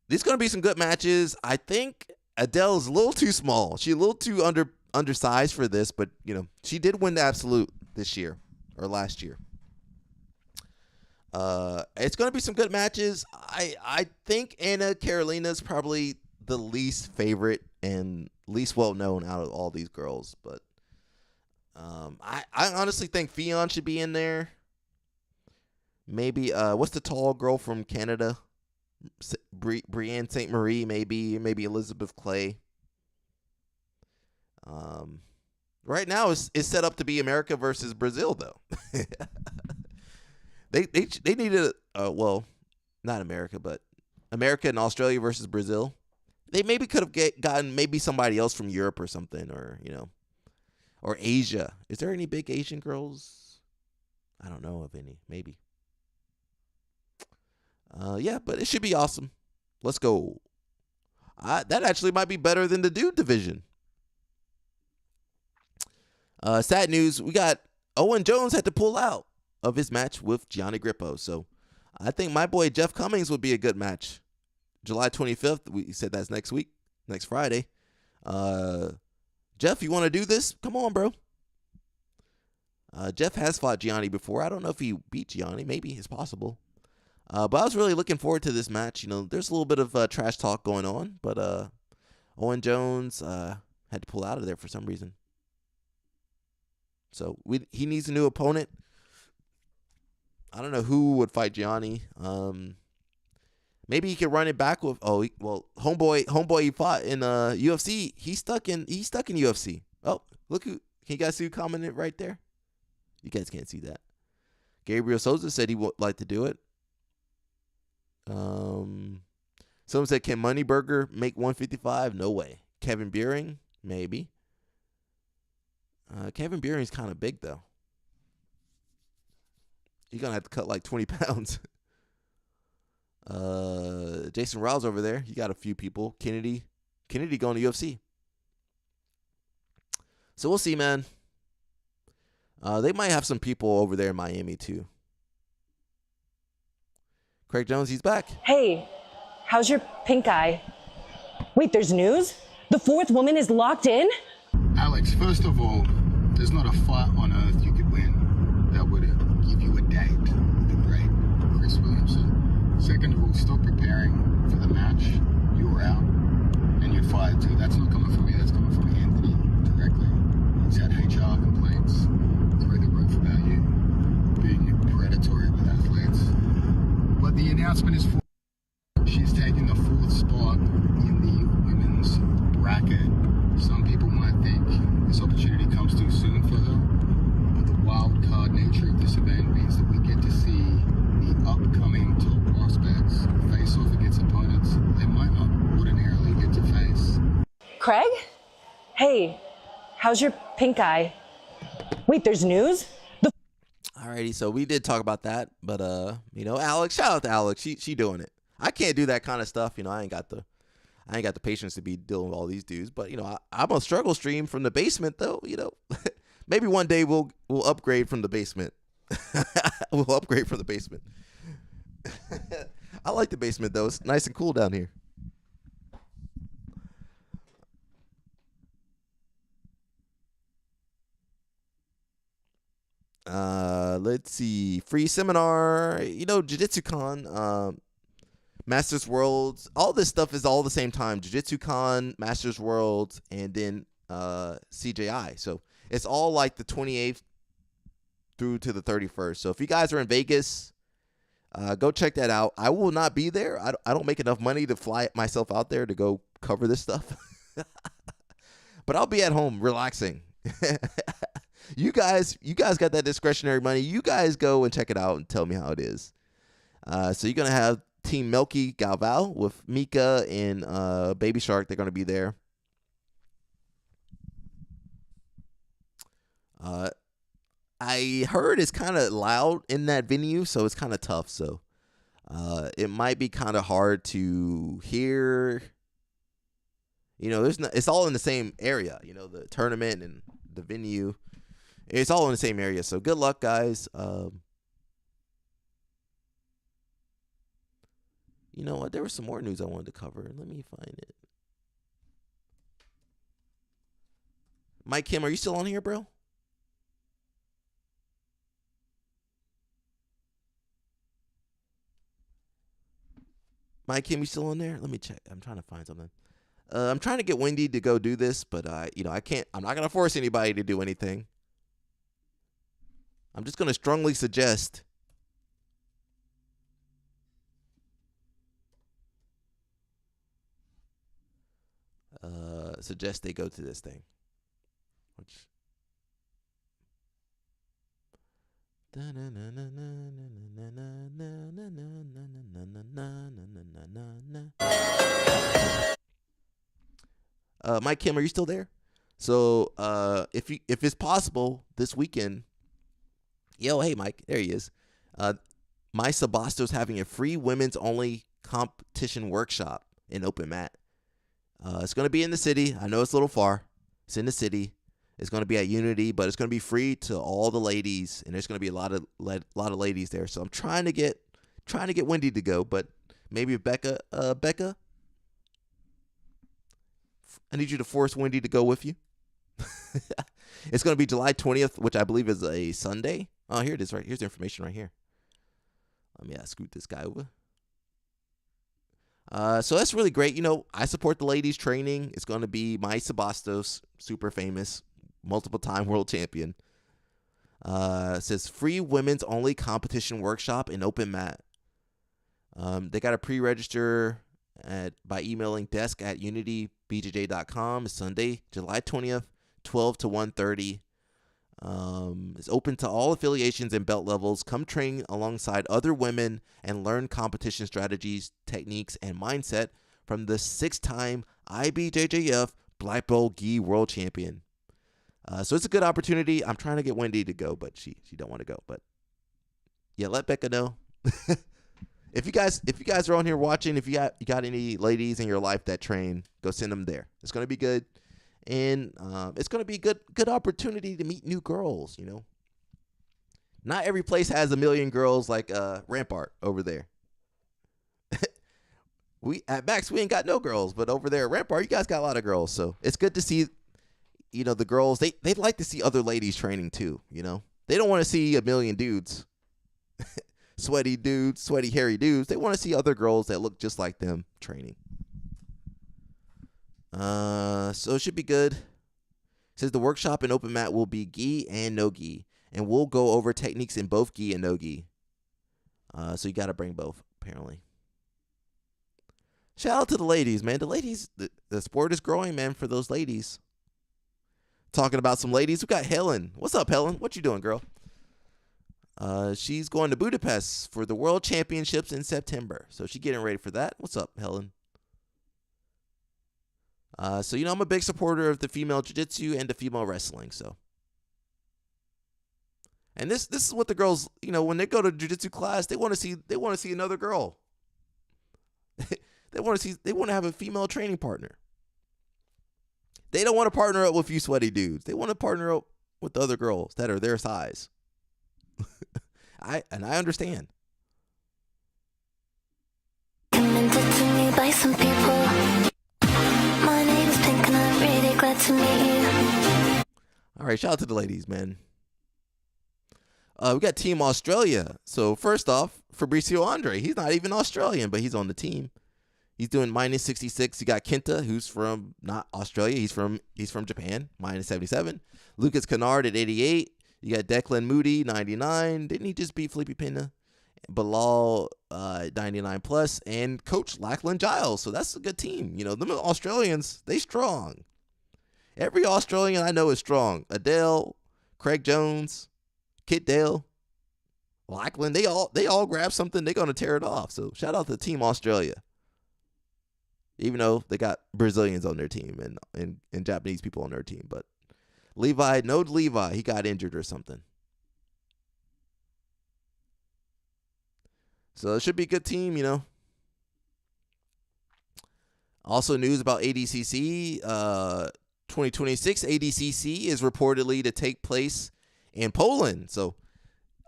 These going to be some good matches. I think Adele's a little too small. She's a little too undersized for this, but you know, she did win the absolute this year or last year. It's going to be some good matches. I think Anna Carolina's probably the least favorite and least well known out of all these girls, but I honestly think Fionn should be in there. Maybe what's the tall girl from Canada? Brienne St. Marie, maybe Elizabeth Clay. Right now it's set up to be America versus Brazil, though. They needed well, not America, but America and Australia versus Brazil. They maybe could have gotten maybe somebody else from Europe or something, or or Asia. Is there any big Asian girls? I don't know of any. Maybe. Yeah, but it should be awesome. Let's go. That actually might be better than the dude division. Sad news. We got Owen Jones had to pull out of his match with Gianni Grippo. So I think my boy Jeff Cummings would be a good match. July 25th. We said that's next week, next Friday. Jeff, you want to do this? Come on, bro. Jeff has fought Gianni before. I don't know if he beat Gianni. Maybe it's possible. But I was really looking forward to this match. You know, there's a little bit of trash talk going on, but Owen Jones had to pull out of there for some reason. So he needs a new opponent. I don't know who would fight Gianni. Maybe he could run it back with homeboy he fought in UFC. He's stuck in UFC. Oh, look who, can you guys see who commented right there? You guys can't see that. Gabriel Souza said he would like to do it. Someone said, can Moneyburger make 155? No way. Kevin Beering? Maybe. Kevin Beering's kind of big, though. You're going to have to cut like 20 pounds. Jason Riles over there. You got a few people. Kennedy going to UFC. So we'll see, man. They might have some people over there in Miami, too. Craig Jones, he's back. Hey, how's your pink eye? Wait, there's news? The fourth woman is locked in? Alex, first of all, there's not a fight on earth you could win that would give you a date with the great Chris Williamson. Second of all, stop preparing for the match. You were out and you're fired too. That's not coming from me, that's coming from Anthony directly. He's had HR complaints through the roof about you being predatory with athletes. But the announcement is for she's taking the fourth spot in the women's bracket. Some people might think this opportunity comes too soon for her, but the wild card nature of this event means that we get to see the upcoming top prospects face off against opponents they might not ordinarily get to face. Craig? Hey, how's your pink eye? Wait, there's news? Alrighty, so we did talk about that, but Alex, shout out to Alex. She doing it. I can't do that kind of stuff. I ain't got the patience to be dealing with all these dudes. But I'm a struggle stream from the basement, though. Maybe one day we'll upgrade from the basement. We'll upgrade from the basement. I like the basement though. It's nice and cool down here. Let's see. Free seminar. Jiu-Jitsu-Con, Masters Worlds. All this stuff is all the same time. Jiu-Jitsu-Con, Masters Worlds, and then CJI. So it's all like the 28th through to the 31st. So if you guys are in Vegas, go check that out. I will not be there. I don't make enough money to fly myself out there to go cover this stuff. But I'll be at home relaxing. You guys got that discretionary money. You guys go and check it out and tell me how it is. So you're going to have Team Melky Galval with Mika and Baby Shark. They're going to be there. I heard it's kind of loud in that venue, so it's kind of tough. So it might be kind of hard to hear. It's all in the same area. The tournament and the venue. It's all in the same area. So good luck, guys. You know what? There was some more news I wanted to cover. Let me find it. Mike Kim, are you still on here, bro? Mike Kim, you still on there? Let me check. I'm trying to find something. I'm trying to get Wendy to go do this, but I can't. I'm not gonna force anybody to do anything. I'm just gonna strongly suggest they go to this thing. Mike Kim, are you still there? So if it's possible this weekend, hey Mike, there he is. My Sabasto's having a free women's only competition workshop in open mat. It's going to be in the city. I know it's a little far. It's in the city. It's going to be at Unity, but it's going to be free to all the ladies, and there's going to be a lot of ladies there. So I'm trying to get Wendy to go, but maybe Becca, I need you to force Wendy to go with you. It's going to be July 20th, which I believe is a Sunday. Oh, here it is. Right here's the information right here. Let me scoot this guy over. So that's really great. I support the ladies training. It's going to be my Sabastos, super famous, multiple-time world champion. It says free women's only competition workshop in open mat. They got to pre-register by emailing desk@unitybjj.com. It's Sunday, July 20th, 12 to 1:30. It's open to all affiliations and belt levels. Come train alongside other women and learn competition strategies, techniques, and mindset from the 6-time IBJJF Black Belt Gi World Champion. So it's a good opportunity. I'm trying to get Wendy to go, but she don't want to go. But yeah, let Becca know. If you guys are on here watching, if you got any ladies in your life that train, go send them there. It's gonna be good, and it's gonna be a good opportunity to meet new girls. You know, not every place has a million girls like Rampart over there. We at Max we ain't got no girls, but over there at Rampart you guys got a lot of girls. So it's good to see, you know, the girls. They'd like to see other ladies training too. You know, they don't want to see a million dudes. Sweaty dudes, sweaty, hairy dudes. They want to see other girls that look just like them training. So it should be good. It says the workshop and open mat will be gi and no gi, and we'll go over techniques in both gi and no gi. So you got to bring both, apparently. Shout out to the ladies, man. The ladies, the sport is growing, man, for those ladies. Talking about some ladies, we got Helen. What's up, Helen? What you doing, girl? She's going to Budapest for the World Championships in September. So she's getting ready for that. What's up, Helen? So, you know, I'm a big supporter of the female jiu-jitsu and the female wrestling. So, and this is what the girls, you know, when they go to jiu-jitsu class, they want to see another girl. They want to have a female training partner. They don't want to partner up with you sweaty dudes. They want to partner up with the other girls that are their size. I understand. Commended to me by some people. My name's Pink and I'm really glad to meet you. All right, shout out to the ladies, man. We got Team Australia. So first off, Fabricio Andre. He's not even Australian, but he's on the team. He's doing minus 66. You got Kenta, who's from not Australia. He's from Japan, minus 77. Lucas Kennard at 88. You got Declan Moody, 99. Didn't he just beat Felipe Pena? Bilal, 99 plus, and Coach Lachlan Giles. So that's a good team. You know, them Australians, they strong. Every Australian I know is strong. Adele, Craig Jones, Kit Dale, Lachlan, they all grab something. They're gonna tear it off. So shout out to Team Australia. Even though they got Brazilians on their team and Japanese people on their team, but Levi, he got injured or something. So it should be a good team, you know. Also news about ADCC. 2026 ADCC is reportedly to take place in Poland. So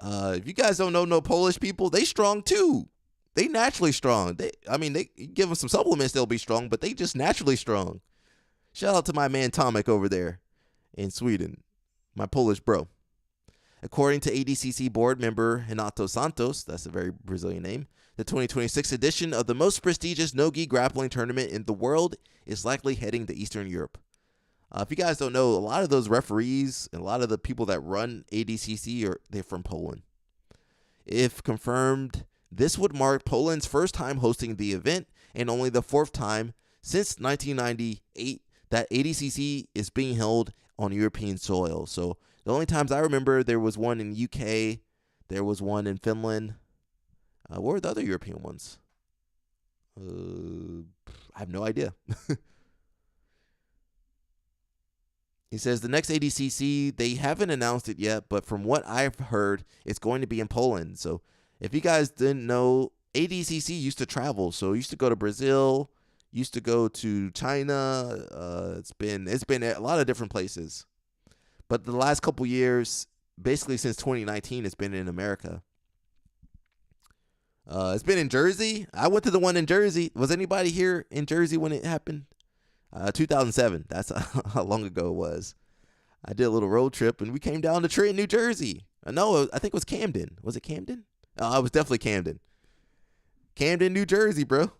if you guys don't know no Polish people, they strong too. They naturally strong. They give them some supplements, they'll be strong, but they just naturally strong. Shout out to my man Tomek over there in Sweden, my Polish bro. According to ADCC board member Renato Santos, that's a very Brazilian name, the 2026 edition of the most prestigious no-gi grappling tournament in the world is likely heading to Eastern Europe. If you guys don't know, a lot of those referees and a lot of the people that run ADCC they're from Poland. If confirmed, this would mark Poland's first time hosting the event and only the fourth time since 1998 that ADCC is being held on European soil. So the only times I remember, there was one in UK, there was one in Finland. What were the other European ones? I have no idea. He says the next ADCC, they haven't announced it yet, but from what I've heard, it's going to be in Poland. So if you guys didn't know, ADCC used to travel. So it used to go to Brazil, used to go to China. It's been a lot of different places. But the last couple years, basically since 2019, it's been in America. It's been in Jersey. I went to the one in Jersey. Was anybody here in Jersey when it happened? 2007. That's how long ago it was. I did a little road trip, and we came down to Trenton, New Jersey. No, I think it was Camden. Was it Camden? Oh, it was definitely Camden. Camden, New Jersey, bro.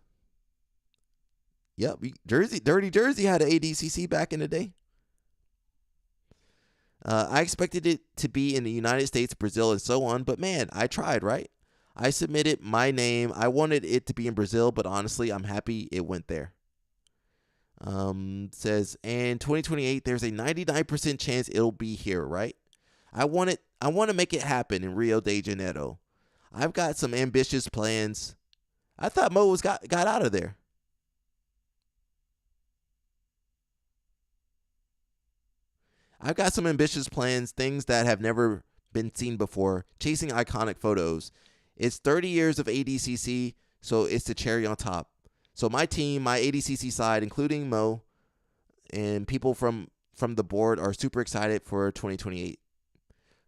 Yep, Dirty Jersey had an ADCC back in the day. I expected it to be in the United States, Brazil, and so on, but man, I tried, right? I submitted my name. I wanted it to be in Brazil, but honestly, I'm happy it went there. Says, and 2028, there's a 99% chance it'll be here, right? I want to make it happen in Rio de Janeiro. I've got some ambitious plans. I thought Mo was got out of there. I've got some ambitious plans, things that have never been seen before, chasing iconic photos. It's 30 years of ADCC, so it's the cherry on top. So my team, my ADCC side, including Mo and people from the board, are super excited for 2028.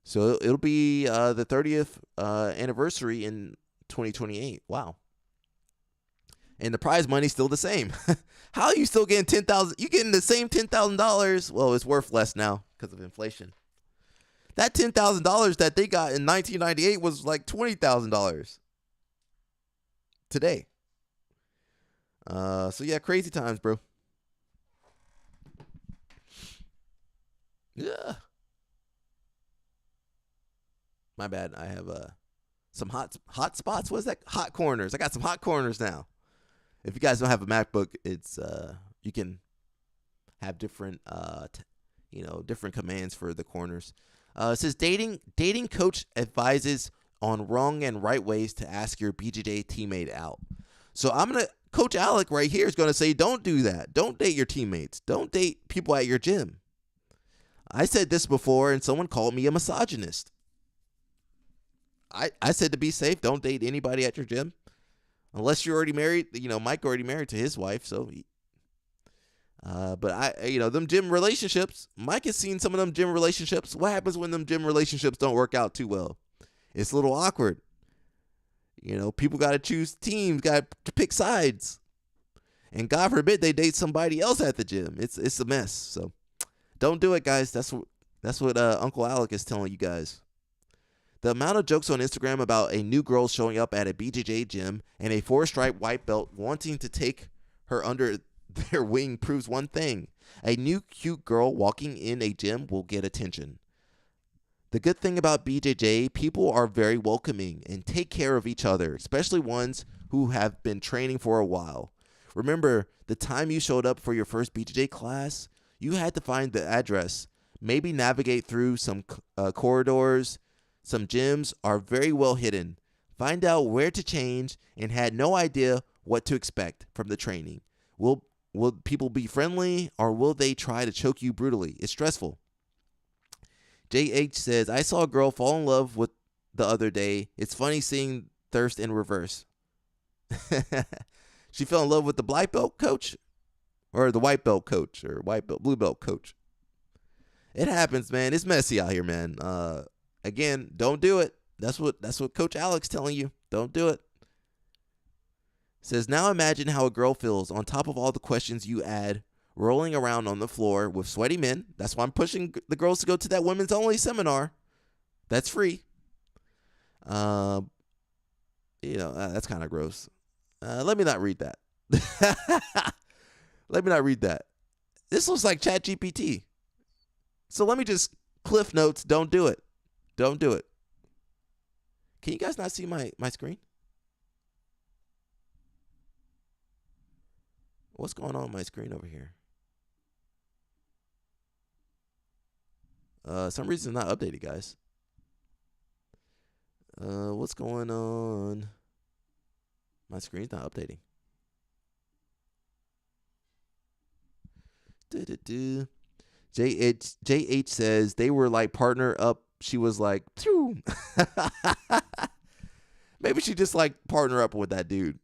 So it'll be the 30th anniversary in 2028. Wow. And the prize money's still the same. How are you still getting $10,000? You getting the same $10,000? Well, it's worth less now because of inflation. That $10,000 that they got in 1998 was like $20,000 today. So yeah, crazy times, bro. Yeah. My bad. I have some hot spots. What's that? Hot corners. I got some hot corners now. If you guys don't have a MacBook, it's you can have different different commands for the corners. It says dating coach advises on wrong and right ways to ask your BJJ teammate out. So Coach Alec right here is gonna say, don't do that. Don't date your teammates. Don't date people at your gym. I said this before, and someone called me a misogynist. I said to be safe, don't date anybody at your gym. Unless you're already married, Mike already married to his wife, so but them gym relationships, Mike has seen some of them gym relationships. What happens when them gym relationships don't work out too well? It's a little awkward. People got to choose teams, got to pick sides. And God forbid they date somebody else at the gym. It's a mess. So don't do it, guys. That's what Uncle Alec is telling you guys. The amount of jokes on Instagram about a new girl showing up at a BJJ gym and a 4-stripe white belt wanting to take her under their wing proves one thing. A new cute girl walking in a gym will get attention. The good thing about BJJ, people are very welcoming and take care of each other, especially ones who have been training for a while. Remember, the time you showed up for your first BJJ class, you had to find the address, maybe navigate through some corridors. Some gyms are very well hidden. Find out where to change and had no idea what to expect from the training. Will people be friendly or will they try to choke you brutally? It's stressful. JH says, I saw a girl fall in love with the other day. It's funny seeing thirst in reverse. She fell in love with the black belt coach or the white belt coach or blue belt coach. It happens, man. It's messy out here, man. Again, don't do it. That's what Coach Alex telling you. Don't do it. Says, now imagine how a girl feels on top of all the questions you add, rolling around on the floor with sweaty men. That's why I'm pushing the girls to go to that women's only seminar. That's free. That's kind of gross. Let me not read that. Let me not read that. This looks like ChatGPT. So let me just cliff notes. Don't do it. Don't do it. Can you guys not see my screen? What's going on my screen over here? Some reason it's not updated, guys. What's going on? My screen's not updating. JH says they were like partner up. She was like, phew. Maybe she just like partner up with that dude.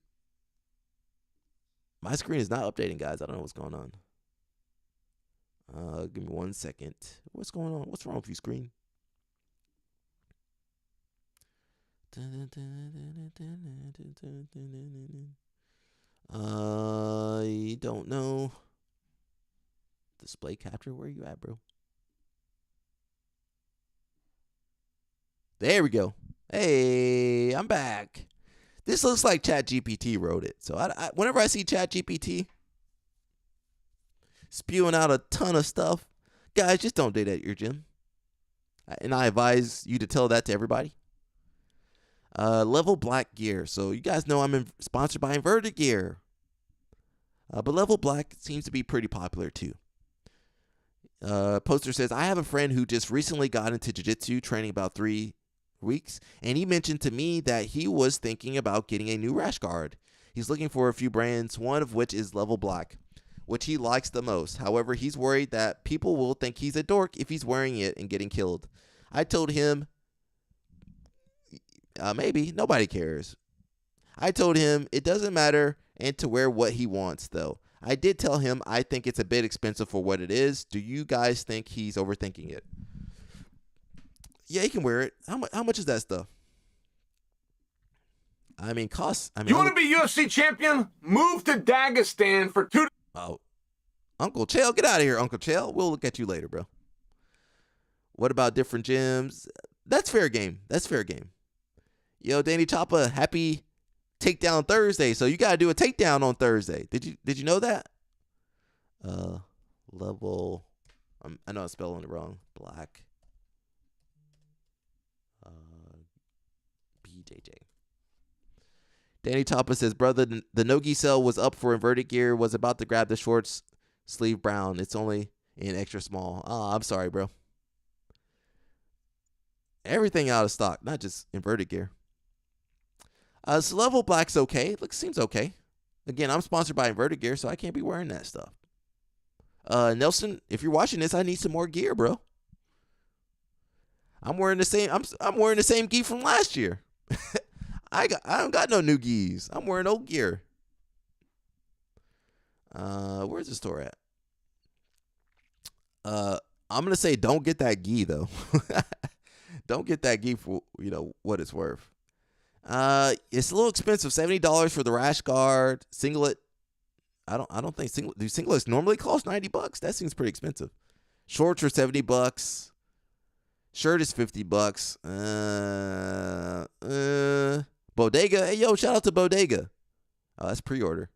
My screen is not updating, guys. I don't know what's going on. Give me 1 second. What's going on? What's wrong with you, screen? I don't know. Display capture, where you at, bro? There we go. Hey, I'm back. This looks like ChatGPT wrote it. So whenever I see ChatGPT spewing out a ton of stuff, guys, just don't date at your gym. And I advise you to tell that to everybody. Level Black Gear. So you guys know I'm sponsored by Inverted Gear. But Level Black seems to be pretty popular too. Poster says, I have a friend who just recently got into jiu-jitsu training about 3 weeks, and he mentioned to me that he was thinking about getting a new rash guard. He's looking for a few brands, one of which is Level Black, which he likes the most. However, he's worried that people will think he's a dork if he's wearing it and getting killed. I told him, maybe, nobody cares. I told him it doesn't matter and to wear what he wants, though. I did tell him I think it's a bit expensive for what it is. Do you guys think he's overthinking it? Yeah, he can wear it. How much is that stuff? I mean, costs. I mean, you want to be UFC champion? Move to Dagestan for 2. Oh, Uncle Chael, get out of here, Uncle Chael. We'll look at you later, bro. What about different gyms? That's fair game. That's fair game. Yo, Danny Choppa, happy Takedown Thursday. So you gotta do a takedown on Thursday. Did you know that? Level. I know I'm spelling it wrong. Black. BJJ. Danny Choppa says, brother, the Nogi cell was up for inverted gear. Was about to grab the shorts sleeve brown. It's only in extra small. Oh, I'm sorry, bro. Everything out of stock, not just inverted gear. So Level Black's okay. Seems okay. Again, I'm sponsored by Inverted Gear, so I can't be wearing that stuff. Nelson, if you're watching this, I need some more gear, bro. I'm wearing the same. I'm wearing the same gi from last year. I don't got no new gis. I'm wearing old gear. Where's the store at? I'm gonna say don't get that gi though. Don't get that gi for what it's worth. It's a little expensive. $70 for the rash guard singlet. I don't think singlets normally cost $90. That seems pretty expensive. Shorts are $70. Shirt is $50. Bodega. Hey yo, shout out to Bodega. Oh, that's pre-order.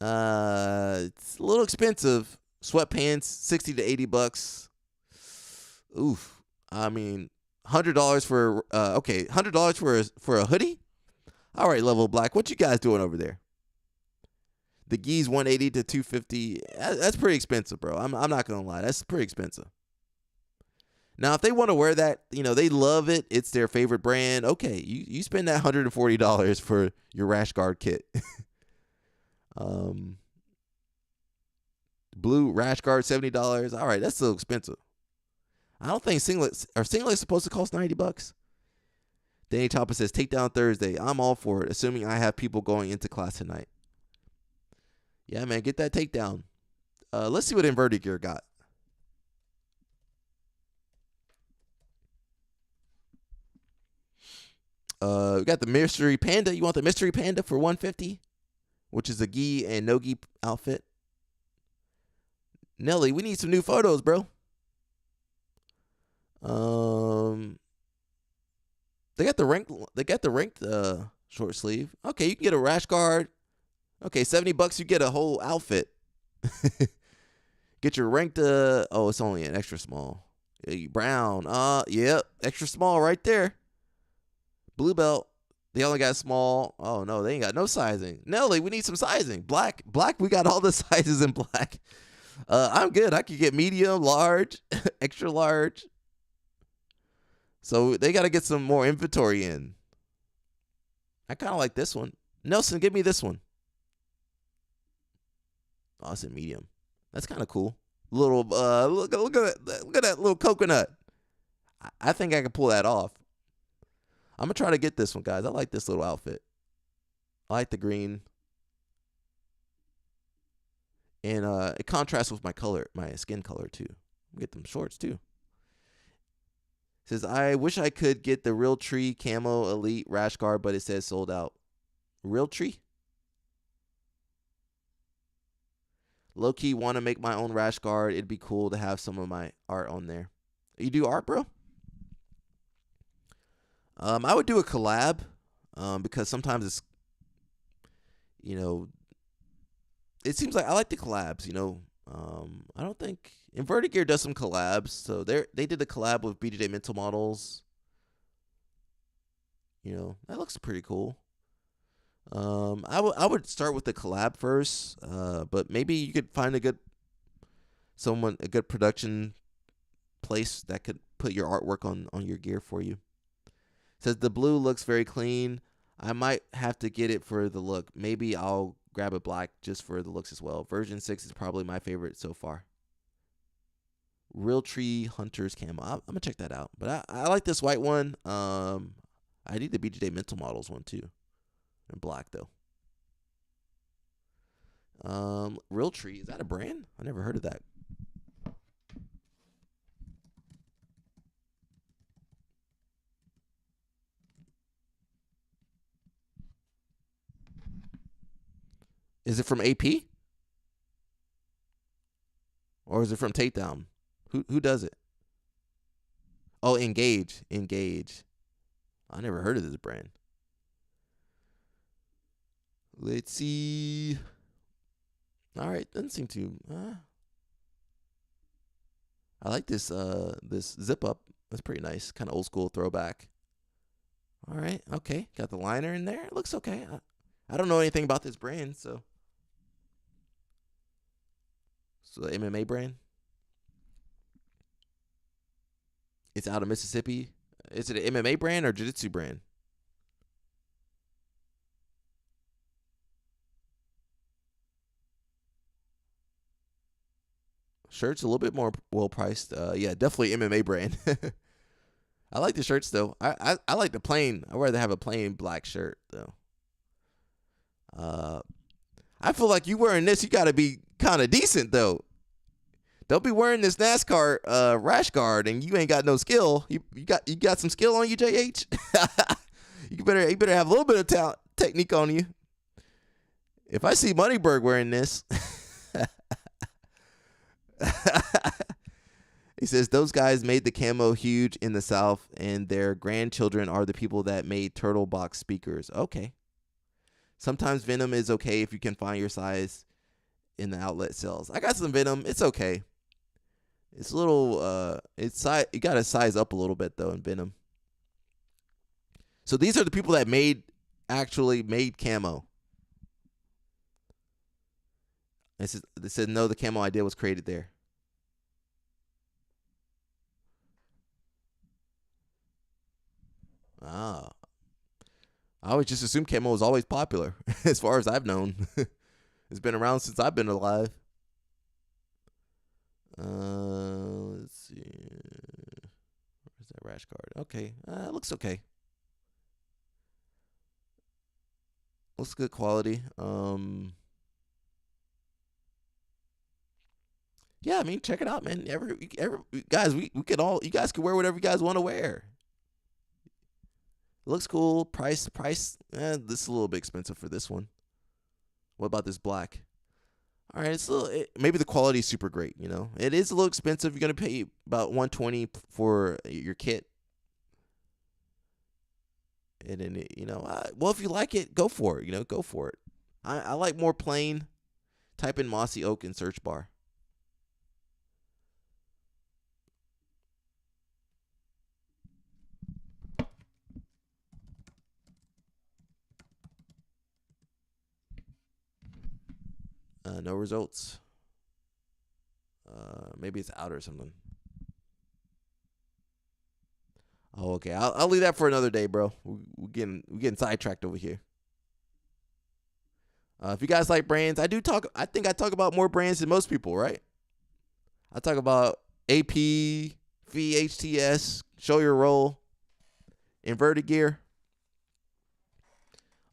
It's a little expensive. Sweatpants, $60 to $80. Oof. I mean, $100 for $100 for a hoodie. All right, Level Black, what you guys doing over there? The gi's $180 to $250. That's pretty expensive, bro. I'm not gonna lie, that's pretty expensive. Now, if they want to wear that, they love it. It's their favorite brand. Okay, you spend that $140 for your rash guard kit. Blue rash guard, $70. All right, that's still expensive. I don't think singlets supposed to cost $90. Danny Choppa says, Takedown Thursday. I'm all for it, assuming I have people going into class tonight. Yeah, man, get that takedown. Let's see what Inverted Gear got. We got the Mystery Panda. You want the Mystery Panda for $150, which is a gi and no gi outfit. Nelly, we need some new photos, bro. They got the ranked short sleeve. Okay, you can get a rash guard. Okay, $70 you get a whole outfit. Get your ranked it's only an extra small. Brown. Yep, extra small right there. Blue belt. They only got small. Oh no, they ain't got no sizing. Nelly, we need some sizing. Black, we got all the sizes in black. I'm good. I could get medium, large, extra large. So they got to get some more inventory in. I kind of like this one. Nelson, give me this one. Oh, it's a medium. That's kind of cool. Little look at that little coconut. I think I can pull that off. I'm gonna try to get this one, guys. I like this little outfit. I like the green. And it contrasts with my skin color too. Get them shorts too. Says, I wish I could get the Real Tree Camo Elite Rash Guard, but it says sold out. Real Tree? Low key want to make my own rash guard. It'd be cool to have some of my art on there. You do art, bro? I would do a collab because sometimes it's, it seems like I like the collabs, I don't think Inverted Gear does some collabs. So they did a collab with BJJ Mental Models. That looks pretty cool. I would start with the collab first, but maybe you could find a good production place that could put your artwork on your gear for you. Says the blue looks very clean. I might have to get it for the look. Maybe I'll grab a black just for the looks as well. Version 6 is probably my favorite so far. Real Tree Hunters camo. I'm gonna check that out. But I like this white one. I need the BJJ Mental Models one too. In black though. Real Tree, is that a brand? I never heard of that. Is it from AP? Or is it from Takedown? Who does it? Oh, Engage. I never heard of this brand. Let's see. All right, doesn't seem to. I like this this zip up. That's pretty nice. Kind of old school throwback. All right, okay. Got the liner in there. It looks okay. I don't know anything about this brand, so the MMA brand. It's out of Mississippi. Is it an MMA brand or jiu-jitsu brand? Shirts a little bit more well priced. Yeah, definitely MMA brand. I like the shirts though. I like the plain. I'd rather have a plain black shirt though. I feel like you wearing this, you gotta be kind of decent though. Don't be wearing this NASCAR rash guard and you ain't got no skill. You got some skill on you, JH. you better have a little bit of technique on you. If I see Moneyberg wearing this, he says those guys made the camo huge in the South, and their grandchildren are the people that made turtle box speakers. Okay. Sometimes Venom is okay if you can find your size in the outlet sales. I got some Venom. It's okay. It's a little, you got to size up a little bit though in Venom. So these are the people that actually made camo. They said no, the camo idea was created there. I always just assumed camo was always popular, as far as I've known. It's been around since I've been alive. Let's see. Where's that rash guard? Okay, it looks okay. Looks good quality. Yeah, I mean, check it out, man. Guys, we could all, you guys can wear whatever you guys want to wear. It looks cool. Price. This is a little bit expensive for this one. What about this black? All right, maybe the quality is super great. You know, it is a little expensive. You're gonna pay about $120 for your kit, and then well, if you like it, go for it. Go for it. I like more plain. Type in Mossy Oak in search bar. No results. Maybe it's out or something. Oh, okay. I'll leave that for another day, bro. We're getting sidetracked over here. If you guys like brands, I think I talk about more brands than most people, right? I talk about AP, VHTS, Show Your Roll, Inverted Gear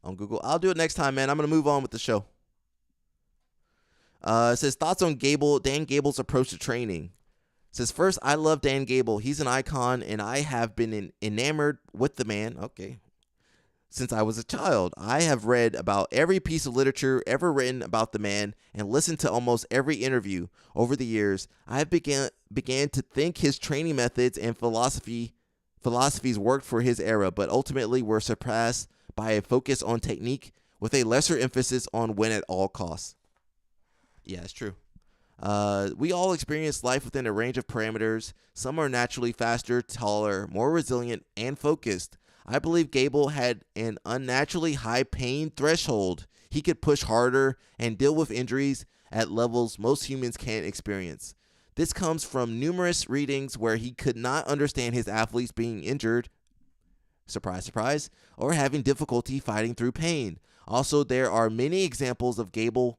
on Google. I'll do it next time, man. I'm going to move on with the show. It says thoughts on Dan Gable's approach to training. It says first, I love Dan Gable. He's an icon, and I have been enamored with the man. Okay. Since I was a child, I have read about every piece of literature ever written about the man and listened to almost every interview over the years. I have began to think his training methods and philosophies worked for his era, but ultimately were surpassed by a focus on technique with a lesser emphasis on win at all costs. Yeah, it's true. We all experience life within a range of parameters. Some are naturally faster, taller, more resilient, and focused. I believe Gable had an unnaturally high pain threshold. He could push harder and deal with injuries at levels most humans can't experience. This comes from numerous readings where he could not understand his athletes being injured, surprise, surprise, or having difficulty fighting through pain. Also, there are many examples of Gable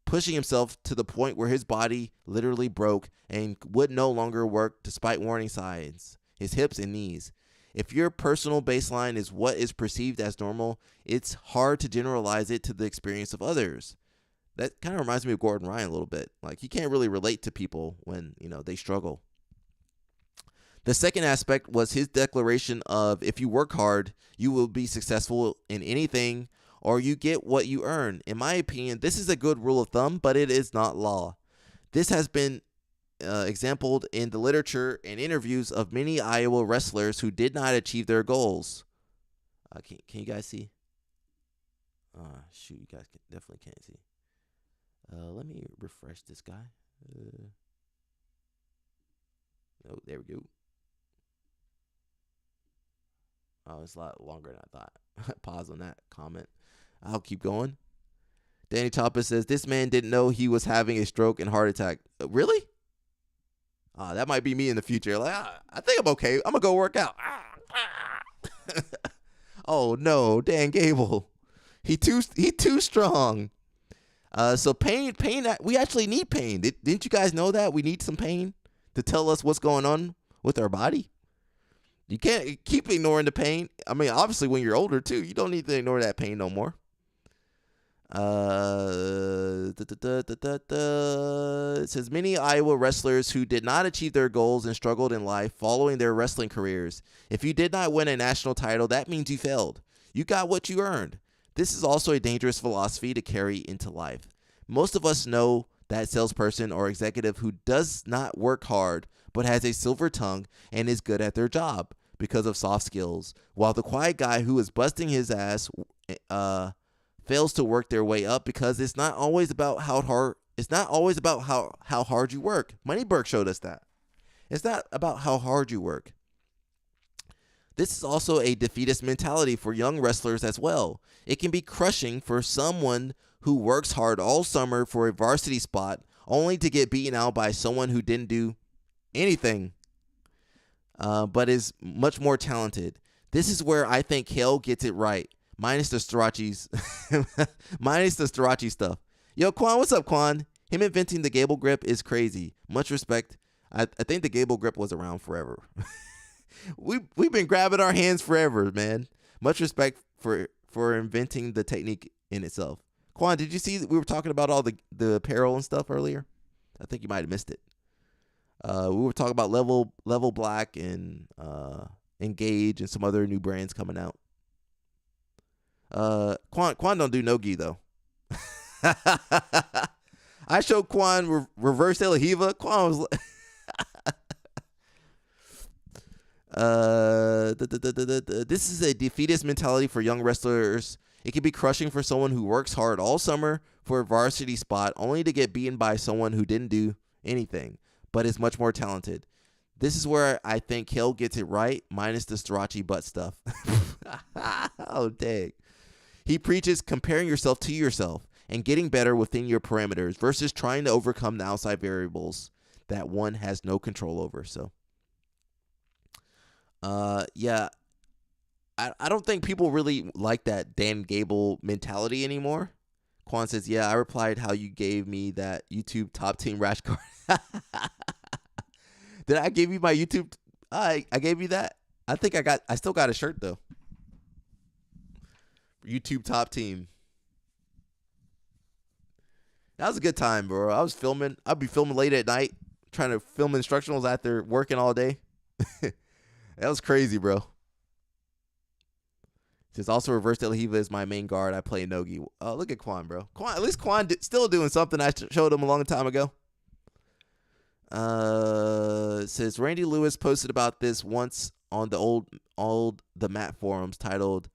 pushing himself to the point where his body literally broke and would no longer work despite warning signs, his hips and knees. If your personal baseline is what is perceived as normal, it's hard to generalize it to the experience of others. That kind of reminds me of Gordon Ryan a little bit. Like, he can't really relate to people when, they struggle. The second aspect was his declaration of, if you work hard, you will be successful in anything, or you get what you earn. In my opinion, this is a good rule of thumb, but it is not law. This has been exampled in the literature and interviews of many Iowa wrestlers who did not achieve their goals. Can you guys see? Shoot, you guys definitely can't see. Let me refresh this guy. Oh, there we go. Oh, it's a lot longer than I thought. Pause on that comment. I'll keep going. Danny Choppa says, this man didn't know he was having a stroke and heart attack. Really? That might be me in the future. Like, I think I'm okay. I'm going to go work out. Oh, no. Dan Gable. He too strong. So pain, we actually need pain. Didn't you guys know that? We need some pain to tell us what's going on with our body. You can't keep ignoring the pain. I mean, obviously, when you're older, too, you don't need to ignore that pain no more. It says, many Iowa wrestlers who did not achieve their goals and struggled in life following their wrestling careers. If you did not win a national title, that means you failed. You got what you earned. This is also a dangerous philosophy to carry into life. Most of us know that salesperson or executive who does not work hard but has a silver tongue and is good at their job because of soft skills, while the quiet guy who is busting his ass fails to work their way up because it's not always about how hard you work. Moneyberg showed us that. It's not about how hard you work. This is also a defeatist mentality for young wrestlers as well. It can be crushing for someone who works hard all summer for a varsity spot only to get beaten out by someone who didn't do anything but is much more talented. This is where I think Kale gets it right, minus the Strachey stuff. Yo, Quan, what's up, Quan? Him inventing the Gable grip is crazy. Much respect. I think the Gable grip was around forever. We've been grabbing our hands forever, man. Much respect for inventing the technique in itself. Quan, did you see that we were talking about all the apparel and stuff earlier? I think you might have missed it. We were talking about Level Black and Engage and some other new brands coming out. Quan don't do no-gi though. I showed Quan reverse De La Hiva. Quan was this is a defeatist mentality for young wrestlers. It can be crushing for someone who works hard all summer for a varsity spot only to get beaten by someone who didn't do anything but is much more talented. This is where I think Kale gets it right, minus the Strachey butt stuff. Oh, dang. He preaches comparing yourself to yourself and getting better within your parameters versus trying to overcome the outside variables that one has no control over. So, yeah, I don't think people really like that Dan Gable mentality anymore. Quan says, yeah, I replied how you gave me that YouTube top team rash card. Did I give you my YouTube? I gave you that. I think I still got a shirt though. YouTube top team. That was a good time, bro. I was filming. I'd be filming late at night, trying to film instructionals after working all day. That was crazy, bro. Says also reverse De La Hiva is my main guard. I play no-gi. Oh, look at Quan, bro. At least Quan still doing something I showed him a long time ago. It says Randy Lewis posted about this once on the Mat forums titled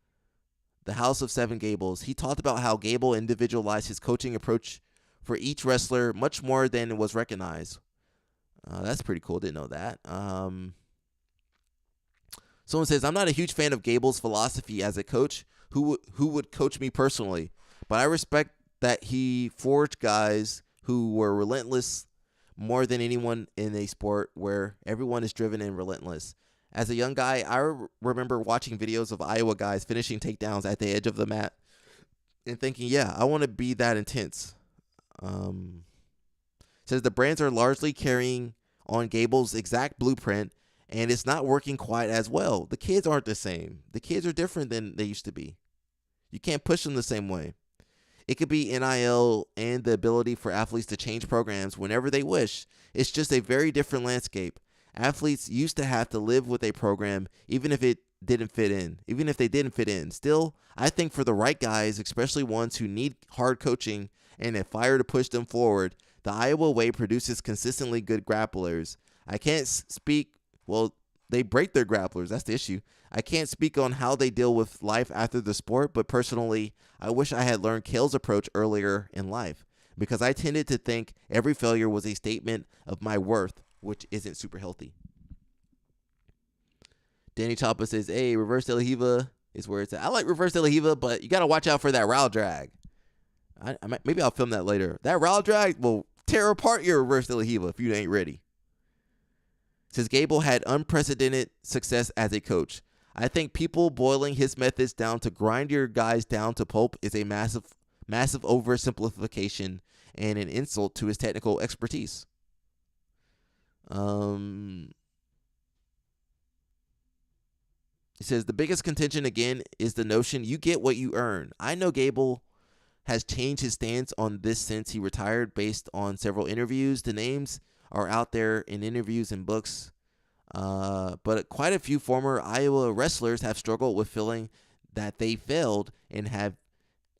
The House of Seven Gables. He talked about how Gable individualized his coaching approach for each wrestler much more than was recognized. That's pretty cool. Didn't know that. Someone says, I'm not a huge fan of Gable's philosophy as a coach who would coach me personally, but I respect that he forged guys who were relentless more than anyone in a sport where everyone is driven and relentless. As a young guy, I remember watching videos of Iowa guys finishing takedowns at the edge of the mat and thinking, yeah, I want to be that intense. Says the brands are largely carrying on Gable's exact blueprint, and it's not working quite as well. The kids aren't the same. The kids are different than they used to be. You can't push them the same way. It could be NIL and the ability for athletes to change programs whenever they wish. It's just a very different landscape. Athletes used to have to live with a program even if it didn't fit in. Even if they didn't fit in. Still, I think for the right guys, especially ones who need hard coaching and a fire to push them forward, the Iowa way produces consistently good grapplers. I can't speak, well, they break their grapplers. That's the issue. I can't speak on how they deal with life after the sport, but personally, I wish I had learned Kale's approach earlier in life because I tended to think every failure was a statement of my worth, which isn't super healthy. Danny Chapa says, hey, reverse De La Riva is where it's at. I like reverse De La Riva, but you got to watch out for that rowel drag. Maybe I'll film that later. That rowel drag will tear apart your reverse De La Riva if you ain't ready. Says Gable had unprecedented success as a coach. I think people boiling his methods down to grind your guys down to pulp is a massive oversimplification and an insult to his technical expertise. He says the biggest contention again is the notion you get what you earn. I know Gable has changed his stance on this since he retired based on several interviews. The names are out there in interviews and books. But quite a few former Iowa wrestlers have struggled with feeling that they failed and have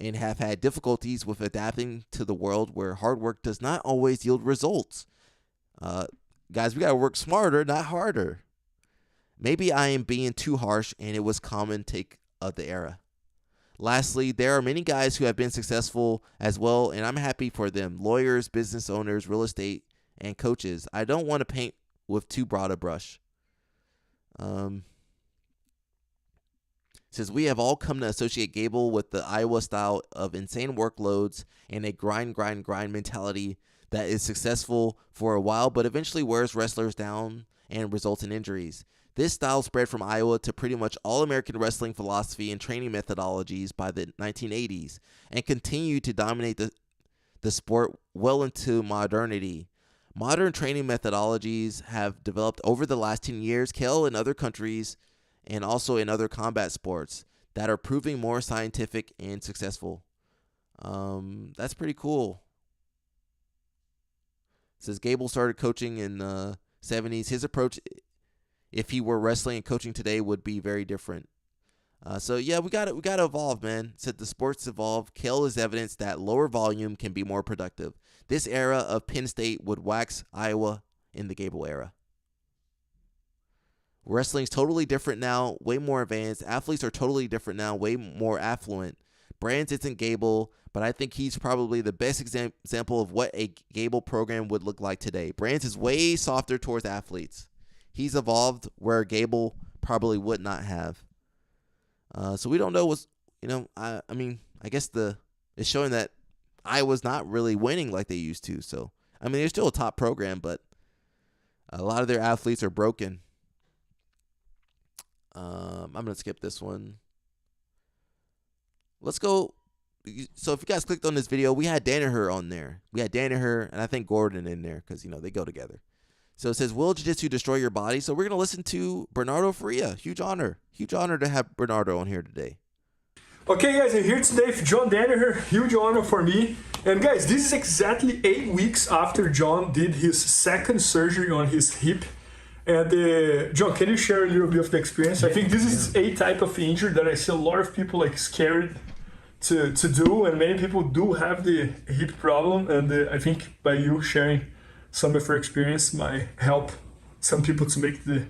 had difficulties with adapting to the world where hard work does not always yield results. Guys, we got to work smarter, not harder. Maybe I am being too harsh and it was common take of the era. Lastly, there are many guys who have been successful as well, and I'm happy for them. Lawyers, business owners, real estate, and coaches. I don't want to paint with too broad a brush. Says we have all come to associate Gable with the Iowa style of insane workloads and a grind mentality that is successful for a while, but eventually wears wrestlers down and results in injuries. This style spread from Iowa to pretty much all American wrestling philosophy and training methodologies by the 1980s and continued to dominate the sport well into modernity. Modern training methodologies have developed over the last 10 years, Kale in other countries and also in other combat sports that are proving more scientific and successful. That's pretty cool. It says Gable started coaching in the 70s. His approach, if he were wrestling and coaching today, would be very different. So yeah, we got to evolve, man. Said the sports evolve. Kale is evidence that lower volume can be more productive. This era of Penn State would wax Iowa in the Gable era. Wrestling's totally different now, way more advanced. Athletes are totally different now, way more affluent. Brands isn't Gable, but I think he's probably the best example of what a Gable program would look like today. Brands is way softer towards athletes. He's evolved where Gable probably would not have. So we don't know what's, I mean, I guess it's showing that Iowa's not really winning like they used to. So, I mean, they're still a top program, but a lot of their athletes are broken. I'm going to skip this one. Let's go. So if you guys clicked on this video, we had Danaher on there. We had Danaher and I think Gordon in there because, they go together. So it says, will jiu-jitsu destroy your body? So we're going to listen to Bernardo Faria. Huge honor. Huge honor to have Bernardo on here today. Okay, guys, I'm here today with John Danaher. Huge honor for me. And guys, this is exactly 8 weeks after John did his second surgery on his hip. And John, can you share a little bit of the experience? I think this is a type of injury that I see a lot of people scared to do, and many people do have the hip problem. And I think by you sharing some of your experience might help some people to make the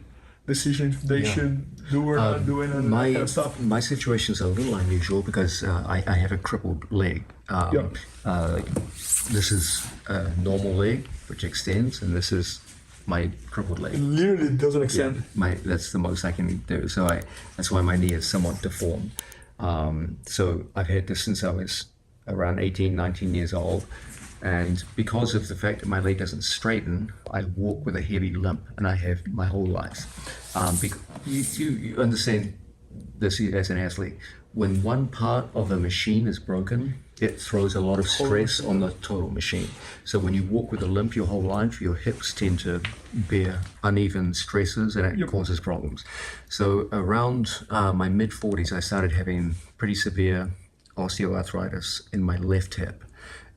decision if they should do or not do it and that kind of stuff. My situation is a little unusual because I have a crippled leg. This is a normal leg which extends, and this is my crippled leg. It literally doesn't extend. That's the most I can do. So that's why my knee is somewhat deformed. So I've had this since I was around 18, 19 years old. And because of the fact that my leg doesn't straighten, I walk with a heavy limp, and I have my whole life. You understand this as an athlete. When one part of a machine is broken, it throws a lot of stress on the total machine. So when you walk with a limp your whole life, your hips tend to bear uneven stresses, and it causes problems. So around my mid-40s, I started having pretty severe osteoarthritis in my left hip.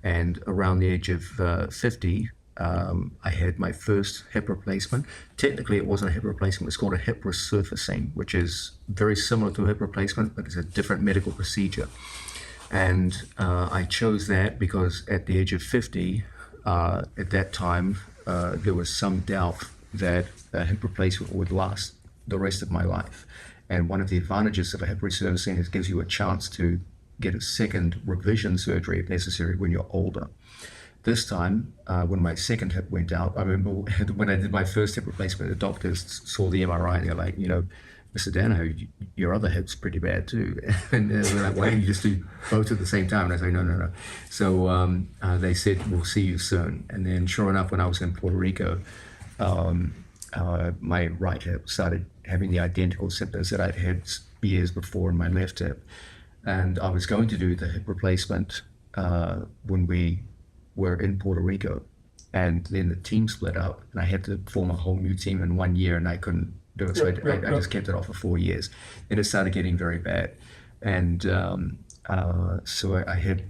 And around the age of 50, I had my first hip replacement. Technically, it wasn't a hip replacement. It's called a hip resurfacing, which is very similar to a hip replacement, but it's a different medical procedure. And I chose that because at the age of 50, at that time, there was some doubt that a hip replacement would last the rest of my life. And one of the advantages of a hip resurfacing is it gives you a chance to get a second revision surgery if necessary when you're older. This time, when my second hip went out, I remember when I did my first hip replacement, the doctors saw the MRI and they're like, Mr. Danaher, your other hip's pretty bad too. And they're like, why don't you just do both at the same time? And I was like, no. So they said, we'll see you soon. And then sure enough, when I was in Puerto Rico, my right hip started having the identical symptoms that I'd had years before in my left hip. And I was going to do the hip replacement when we were in Puerto Rico. And then the team split up, and I had to form a whole new team in 1 year, and I couldn't do it. So I just kept it off for 4 years. And it started getting very bad. And so I had,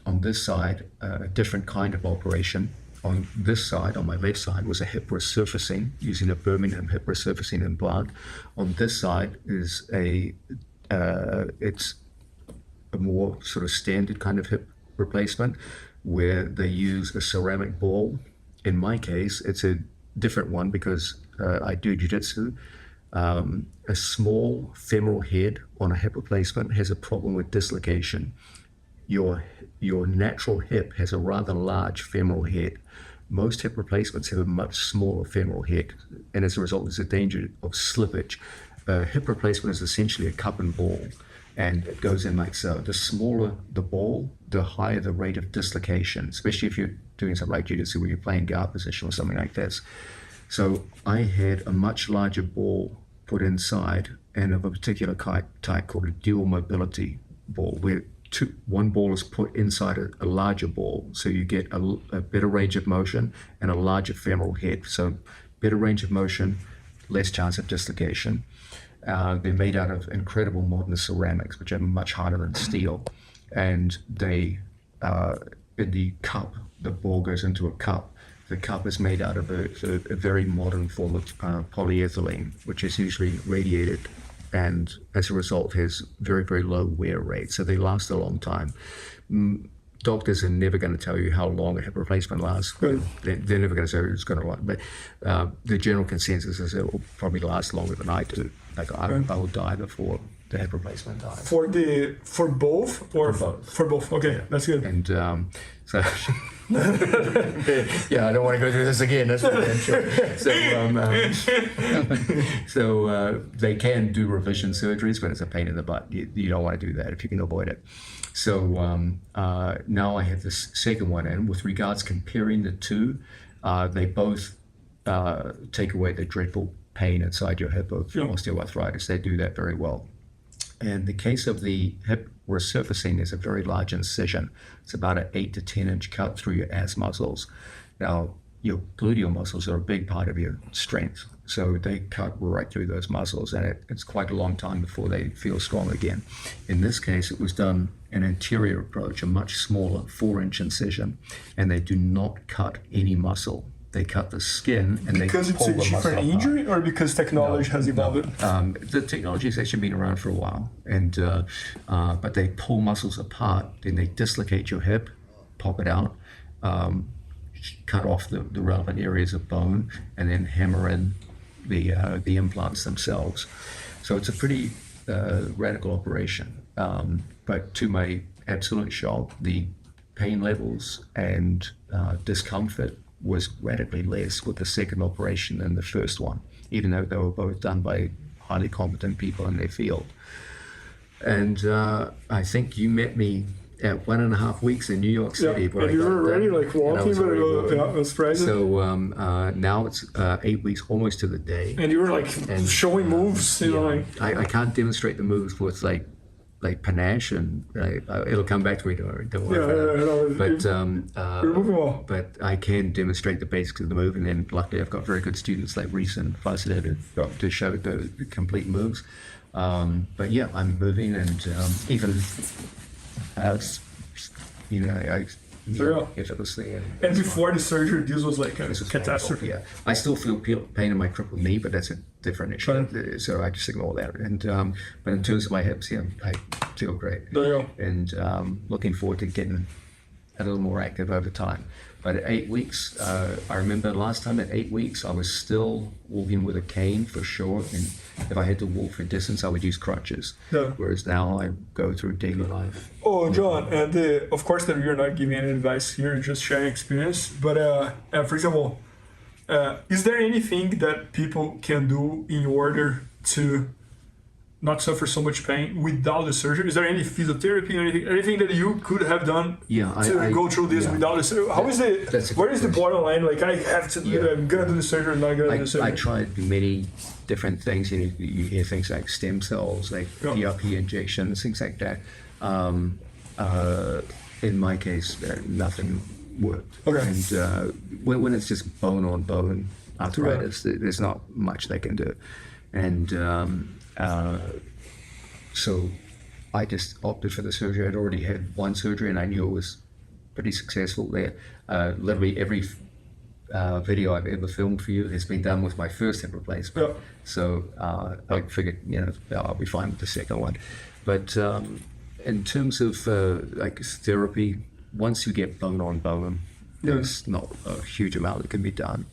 on this side, a different kind of operation. On this side, on my left side, was a hip resurfacing using a Birmingham hip resurfacing implant. On this side is it's a more sort of standard kind of hip replacement where they use a ceramic ball. In my case, it's a different one because I do jiu-jitsu. A small femoral head on a hip replacement has a problem with dislocation. Your natural hip has a rather large femoral head. Most hip replacements have a much smaller femoral head, and as a result, there's a danger of slippage. A hip replacement is essentially a cup and ball, and it goes in like so. The smaller the ball, the higher the rate of dislocation, especially if you're doing something like jiu-jitsu where you're playing guard position or something like this. So I had a much larger ball put inside, and of a particular type called a dual mobility ball, where one ball is put inside a larger ball, so you get a better range of motion and a larger femoral head. So better range of motion, less chance of dislocation. They're made out of incredible modern ceramics, which are much harder than steel. And they, in the cup, the ball goes into a cup. The cup is made out of a very modern form of polyethylene, which is usually radiated, and as a result has very, very low wear rate. So they last a long time. Doctors are never going to tell you how long a hip replacement lasts. They're never going to say it's going to last. But the general consensus is it will probably last longer than I do. Like I will die before the hip replacement dies. For both? Or for both. Okay, yeah. That's good. And so yeah, I don't want to go through this again. That's for damn sure. So they can do revision surgeries, but it's a pain in the butt. You don't want to do that if you can avoid it. So now I have this second one, and with regards comparing the two, they both take away the dreadful pain inside your hip of osteoarthritis. They do that very well. In the case of the hip resurfacing, there's a very large incision. It's about an 8 to 10 inch cut through your ass muscles. Now, your gluteal muscles are a big part of your strength, so they cut right through those muscles, and it's quite a long time before they feel strong again. In this case, it was done an anterior approach, a much smaller 4-inch incision, and they do not cut any muscle. They cut the skin and because they pull the muscle it's a different injury, or because technology has evolved? The technology has actually been around for a while, and but they pull muscles apart, then they dislocate your hip, pop it out, cut off the relevant areas of bone, and then hammer in the implants themselves. So it's a pretty radical operation. But to my absolute shock, the pain levels and discomfort was radically less with the second operation than the first one, even though they were both done by highly competent people in their field. And I think you met me at 1.5 weeks in New York City. Yeah, and you were already like walking, but it was surprising. So now it's 8 weeks, almost to the day. And you were like showing moves, you know, like I can't demonstrate the moves with like panache, and it'll come back to me. Don't worry. But you're moving well. But I can demonstrate the basics of the move, and then luckily I've got very good students like Reese and Faisal to show the complete moves. But yeah, I'm moving, and even as effortlessly. And before the surgery, this was like a catastrophe. Yeah, I still feel pain in my crippled knee, but that's a different issue. So I just ignore that. And but in terms of my hips, yeah, I feel great. There you go. And looking forward to getting a little more active over time. But at 8 weeks, I remember last time at 8 weeks, I was still walking with a cane for sure. And if I had to walk for distance, I would use crutches. Yeah. Whereas now I go through daily life. Oh, John, and of course that you're not giving any advice here, just sharing experience. But for example, is there anything that people can do in order to not suffer so much pain without the surgery? Is there any physiotherapy or anything that you could have done to go through this without the surgery? How is where is the bottom line? Like, I have to do I'm gonna do the surgery, I'm not gonna do the surgery. I tried many different things. You hear things like stem cells, like PRP injections, things like that. In my case, nothing worked. Okay. And when it's just bone on bone arthritis, there's not much they can do. And so I just opted for the surgery. I'd already had one surgery, and I knew it was pretty successful there. Literally every video I've ever filmed for you has been done with my first hip replacement. Yeah. So I figured, I'll be fine with the second one. But in terms of like therapy, once you get bone on bone, there's not a huge amount that can be done.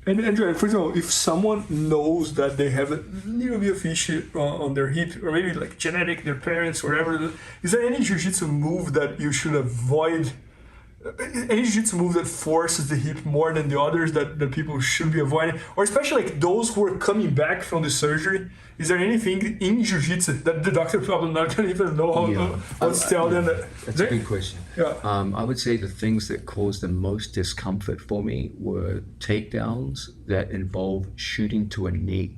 And Andrew, for example, if someone knows that they have a little bit of issue on their hip, or maybe like genetic, their parents, whatever, is there any jiu-jitsu move that you should avoid? Any jiu-jitsu move that forces the hip more than the others that people should be avoiding? Or especially like those who are coming back from the surgery, is there anything in jiu-jitsu that the doctor probably not going to even know how to tell them? That's a good question. Yeah. I would say the things that caused the most discomfort for me were takedowns that involve shooting to a knee.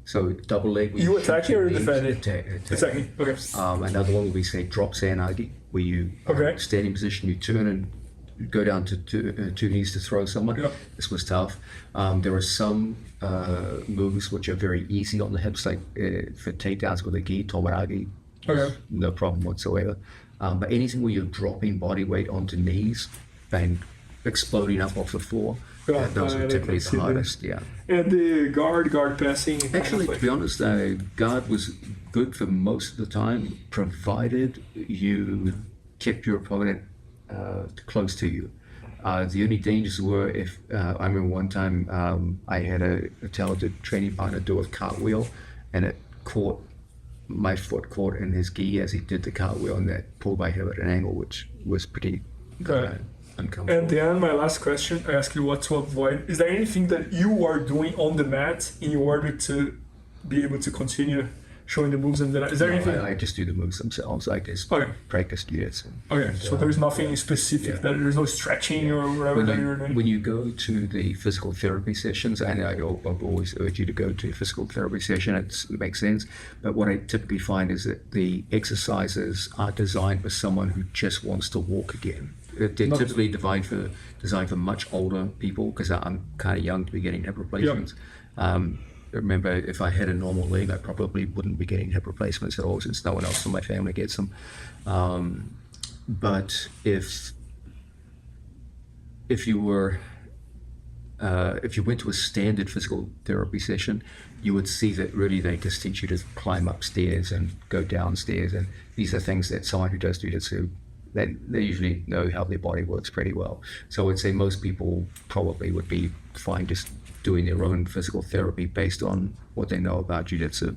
So double leg. You attacking or defending? Attacking. Okay. Another one would be, say, drop sanagi, where you stand in position, you turn and go down to two knees to throw someone. Yeah. This was tough. There are some moves which are very easy on the hips, like for takedowns with a gi, tomaragi. Okay. No problem whatsoever. But anything where you're dropping body weight onto knees and exploding up off the floor, those are typically the hardest. Yeah. And the guard passing. Actually, to be honest, guard was good for most of the time, provided you kept your opponent close to you. The only dangers were if I remember one time I had a talented training partner do a cartwheel, and it caught my foot caught in his gi as he did the cartwheel, and that pulled my hip at an angle, which was pretty uncomfortable. And then my last question, I ask you what to avoid. Is there anything that you are doing on the mat in order to be able to continue showing the moves? And then is there anything? I just do the moves themselves. I just practice jiu-jitsu. Okay, so there's nothing specific, that there's no stretching or whatever that you're doing? When you go to the physical therapy sessions, and I always urge you to go to a physical therapy session, it makes sense, but what I typically find is that the exercises are designed for someone who just wants to walk again. They're typically designed for much older people, because I'm kind of young to be getting hip replacements. Remember, if I had a normal leg, I probably wouldn't be getting hip replacements at all, since no one else in my family gets them. But if you went to a standard physical therapy session, you would see that really they just teach you to climb upstairs and go downstairs, and these are things that someone who does jiu-jitsu, they usually know how their body works pretty well. So I would say most people probably would be fine just doing their own physical therapy based on what they know about jiu-jitsu.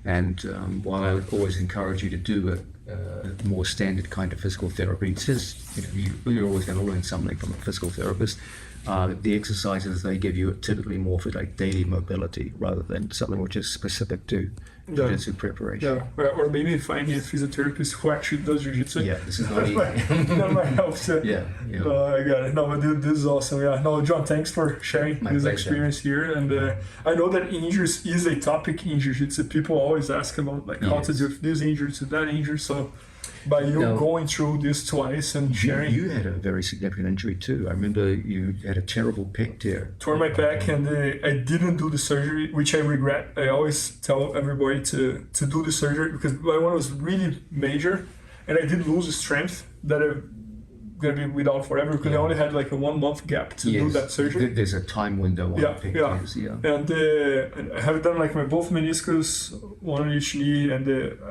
And while I would always encourage you to do a more standard kind of physical therapy, since you're always going to learn something from a physical therapist, The exercises they give you are typically more for like daily mobility rather than something which is specific to jiu-jitsu preparation. Yeah, or maybe finding a physiotherapist who actually does jiu-jitsu. Yeah, this is not easy. That might help too. Yeah. No, I got it. No, but this is awesome. Yeah, no, John, thanks for sharing this pleasure. experience here. And I know that injuries is a topic in jiu-jitsu. People always ask about like how to do this injury to that injury. So by you going through this twice and sharing. You had a very significant injury too. I remember you had a terrible pec tear. Tore my pec, and I didn't do the surgery, which I regret. I always tell everybody to do the surgery because my one was really major, and I did lose the strength that I'm gonna be without forever because I only had like a 1 month gap to do that surgery. There's a time window on pec tears. And I have done like my both meniscus, one on each knee, and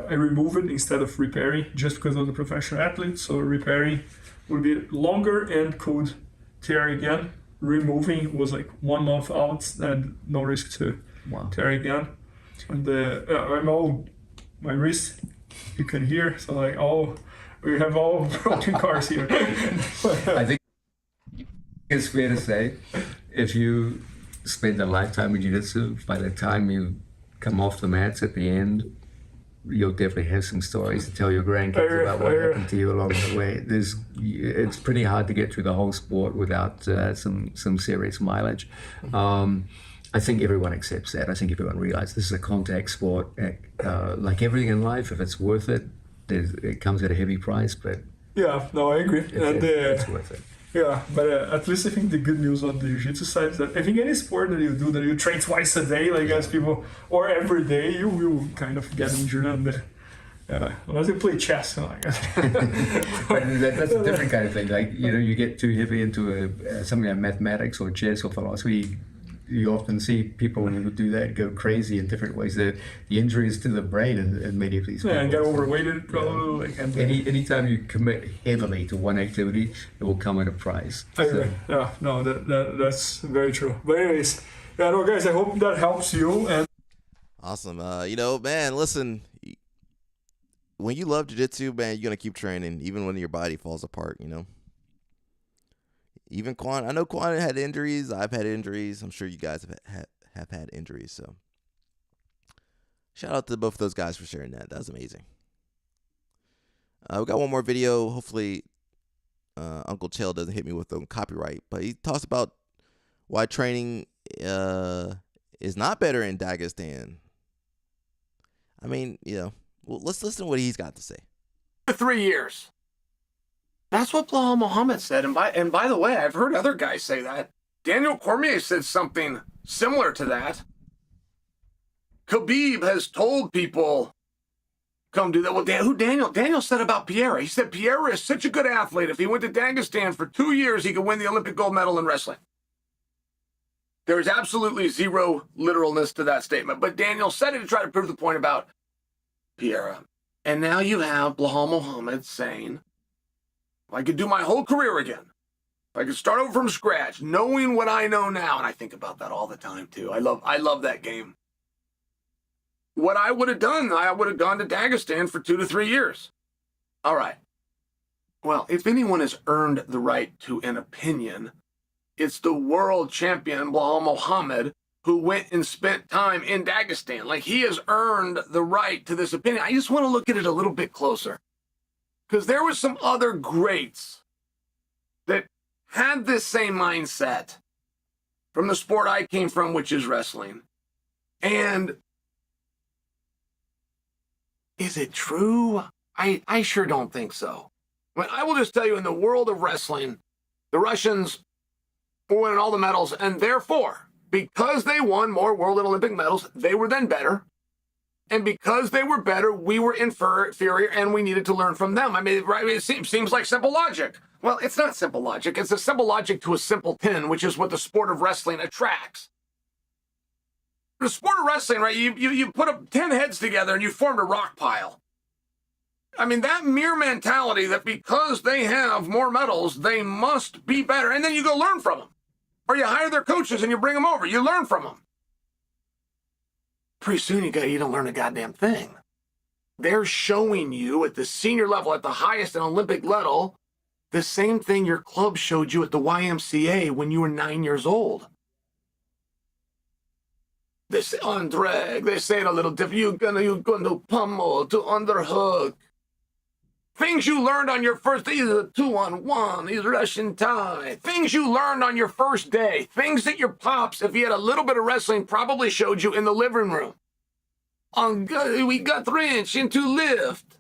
I remove it instead of repairing just because I was a professional athlete. So repairing would be longer and could tear again. Removing was like 1 month out and no risk to tear again. And I'm all my wrist, you can hear. So like we have all broken cars here. I think it's fair to say if you spend a lifetime in jiu-jitsu, by the time you come off the mats at the end, you'll definitely have some stories to tell your grandkids about what happened to you along the way. It's pretty hard to get through the whole sport without some serious mileage. I think everyone accepts that. I think everyone realizes this is a contact sport. Like everything in life, if it's worth it, it comes at a heavy price, but yeah, no, I agree. It's worth it. Yeah, but at least I think the good news on the jiu-jitsu side is that I think any sport that you do, that you train twice a day, like as people, or every day, you will kind of get injured on the. Unless you play chess, I guess. But that's a different kind of thing. Like you get too heavy into something like mathematics or chess or philosophy. You often see people who do that go crazy in different ways. The injuries to the brain in many of these people. And get overweighted probably. Yeah. Anytime you commit heavily to one activity, it will come at a price. I agree. Yeah, no, that's very true. But anyways, guys, I hope that helps you. And awesome. Man, listen, when you love jiu-jitsu, man, you're going to keep training even when your body falls apart, Even Quan, I know Quan had injuries. I've had injuries. I'm sure you guys have had injuries. So shout out to both of those guys for sharing that. That was amazing. We got one more video. Hopefully Uncle Chael doesn't hit me with the copyright. But he talks about why training is not better in Dagestan. I mean, well, let's listen to what he's got to say. 3 years. That's what Belal Muhammad said, and by the way, I've heard other guys say that. Daniel Cormier said something similar to that. Khabib has told people, come do that. Well, who Daniel said about Pereira? He said Pereira is such a good athlete. If he went to Dagestan for 2 years, he could win the Olympic gold medal in wrestling. There is absolutely zero literalness to that statement, but Daniel said it to try to prove the point about Pereira. And now you have Belal Muhammad saying, I could do my whole career again. I could start over from scratch, knowing what I know now. And I think about that all the time, too. I love that game. What I would have done, I would have gone to Dagestan for 2 to 3 years. All right. Well, if anyone has earned the right to an opinion, it's the world champion, Belal Muhammad, who went and spent time in Dagestan. Like, he has earned the right to this opinion. I just want to look at it a little bit closer. Because there were some other greats that had this same mindset from the sport I came from, which is wrestling. And is it true? I sure don't think so. I will just tell you, in the world of wrestling, the Russians were winning all the medals, and therefore, because they won more world and Olympic medals, they were then better. And because they were better, we were inferior, and we needed to learn from them. I mean, right? It seems like simple logic. Well, it's not simple logic. It's a simple logic to a simple pin, which is what the sport of wrestling attracts. The sport of wrestling, right? You put up 10 heads together and you formed a rock pile. I mean, that mere mentality that because they have more medals, they must be better. And then you go learn from them. Or you hire their coaches and you bring them over. You learn from them. Pretty soon you don't learn a goddamn thing. They're showing you at the senior level, at the highest and Olympic level, the same thing your club showed you at the YMCA when you were 9 years old. They say on drag, they say it a little different. You're gonna pummel to underhook. Things you learned on your first day, the 2-on-1, these Russian tie. Things you learned on your first day. Things that your pops, if he had a little bit of wrestling, probably showed you in the living room. We got wrench into lift.